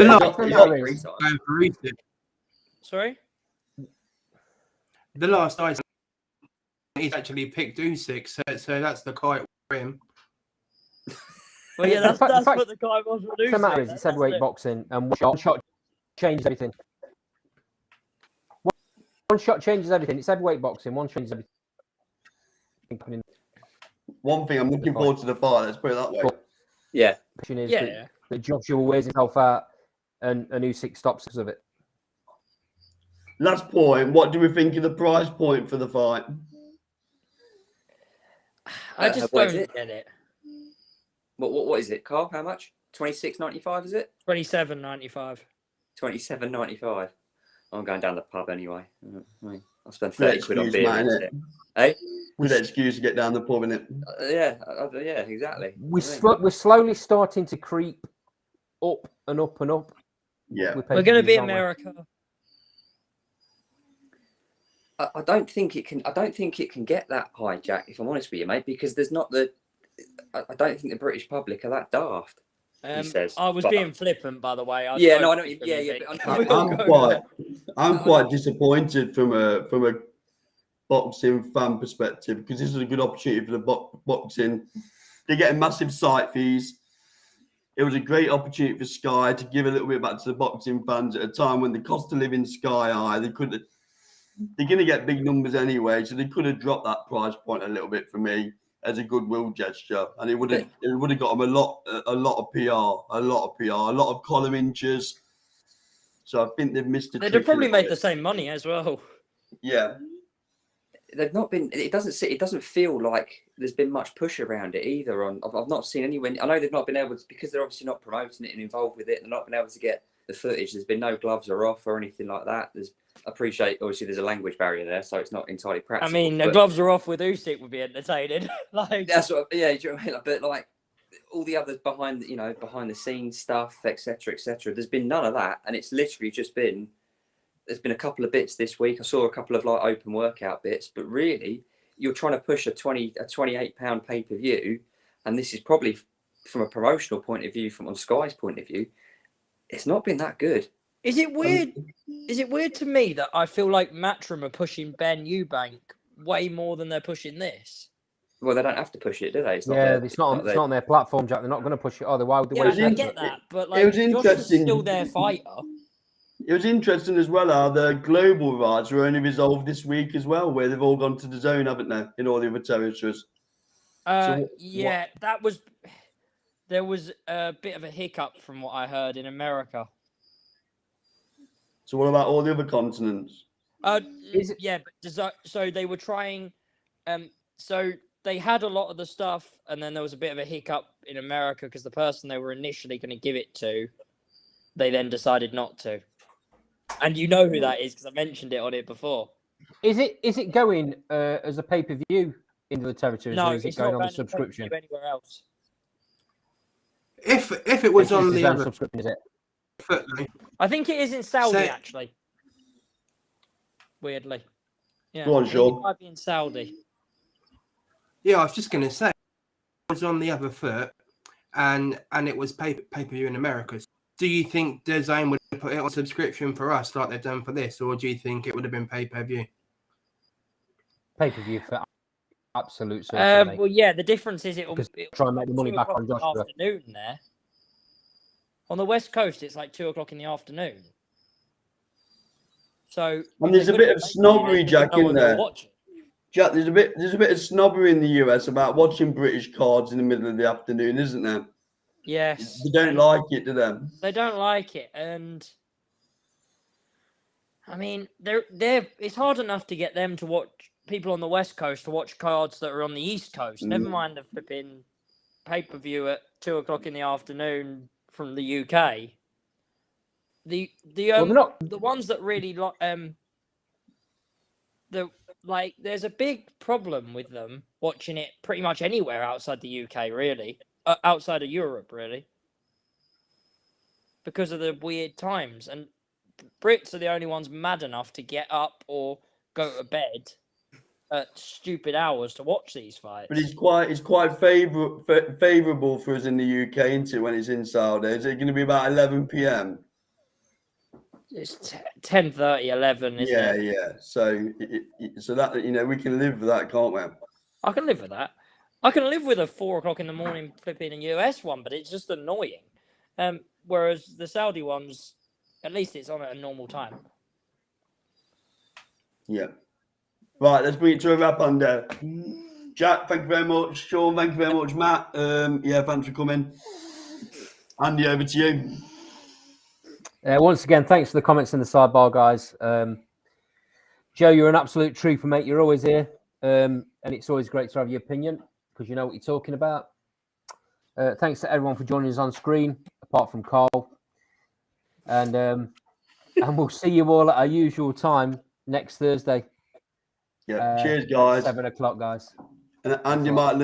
Sorry. The last I he's actually picked Usyk, so that's the kite for him. Well, yeah, that's In fact, what the guy was for Usyk. The matter is, it's heavyweight boxing, and one shot changes everything. One shot changes everything. It's heavyweight boxing. One changes everything. One thing I'm looking forward to the fight. Let's put it that way. Yeah. That Joshua wears himself out, and Usyk stops us of it. Last point. What do we think of the prize point for the fight? I just don't get it. What is it, Carl? How much? $26.95, is it? $27.95. $27.95. I'm going down the pub anyway. I'll spend 30 quid on beer. Man, Hey? Good excuse to get down the pub, innit? Yeah, exactly. We're slowly starting to creep up and up and up. Yeah, we're going to be America. I don't think it can. I don't think it can get that high, Jack. If I'm honest with you, mate, because there's not the. I don't think the British public are that daft. He says. I was being flippant, by the way. I'm quite disappointed from a boxing fan perspective, because this is a good opportunity for the boxing. They're getting massive site fees. It was a great opportunity for Sky to give a little bit back to the boxing fans at a time when the cost of living sky high. They're going to get big numbers anyway, so they could have dropped that price point a little bit for me as a goodwill gesture, and it would have got them a lot of PR, a lot of column inches. So I think they've missed a trick. They'd have probably made the same money as well. Yeah. They've not been. It doesn't feel like there's been much push around it either. I've not seen anyone. I know they've not been able to, because they're obviously not promoting it and involved with it. They've not been able to get the footage. There's been no gloves are off or anything like that. I appreciate, obviously there's a language barrier there, so it's not entirely practical. I mean, the gloves are off with Usyk would be entertaining. Like that's what. Yeah, do you know what I mean? But like, all the others behind the scenes stuff, etc., etc. There's been none of that, and it's literally just been. There's been a couple of bits this week. I saw a couple of like open workout bits, but really, you're trying to push a £28 pay-per-view, and this is probably from a promotional point of view, from on Sky's point of view, it's not been that good. Is it weird? Is it weird to me that I feel like Matchroom are pushing Ben Eubank way more than they're pushing this? Well, they don't have to push it, do they? It's not on their platform, Jack. They're not going to push it. Oh, why would they? Yeah, want to I push get it? that, but it like was Josh is interesting. still their fighter. It was interesting as well how the global rights were only resolved this week as well, where they've all gone to the zone, haven't they, in all the other territories? There was a bit of a hiccup from what I heard in America. So what about all the other continents? So they were trying. So they had a lot of the stuff, and then there was a bit of a hiccup in America because the person they were initially going to give it to, they then decided not to. And you know who that is because I mentioned it on it before. Is it going as a pay-per-view into the territories? No, or is it it's going not on a going subscription? anywhere else. If it was on the other subscription, is it? foot, I think it is in Saudi So- actually. Weirdly, yeah. Go on, I think Sean. it might be in Saudi. yeah, I was just going to say, it was on the other foot, and it was pay-per-view in America. Do you think DAZN would put it on subscription for us like they've done for this, or do you think it would have been pay-per-view? Pay-per-view for absolute certainty. Well, yeah. The difference is it'll Try and make the money back on Joshua. afternoon there. On the West Coast, it's like 2:00 in the afternoon. So And there's a bit of snobbery, Jack, in there. Jack, there's a bit of snobbery in the US about watching British cards in the middle of the afternoon, isn't there? Yes. They don't like it, do they? They don't like it, and I mean, they're. It's hard enough to get them to watch people on the West Coast to watch cards that are on the East Coast. Never mind the flipping pay-per-view at 2:00 in the afternoon from the UK. The ones that really there's a big problem with them watching it pretty much anywhere outside the UK, really, outside of Europe, really, because of the weird times. And Brits are the only ones mad enough to get up or go to bed at stupid hours to watch these fights. But it's quite favourable for us in the UK, isn't it, when it's in Saudi? Is it going to be about 11 p.m.? It's 10:30, 11, isn't it? Yeah. So that we can live with that, can't we? I can live with that. I can live with a 4:00 in the morning flipping a US one, but it's just annoying. Whereas the Saudi ones, at least it's on at a normal time. Yeah. Right, let's bring it to a wrap on there. Jack, thank you very much. Sean, thank you very much. Matt, thanks for coming. Andy, over to you. Once again, thanks for the comments in the sidebar, guys. Joe, you're an absolute trooper, mate. You're always here. And it's always great to have your opinion because you know what you're talking about. Thanks to everyone for joining us on screen, apart from Carl. And we'll see you all at our usual time next Thursday. Yeah. Cheers, guys. 7:00, guys. And Andy might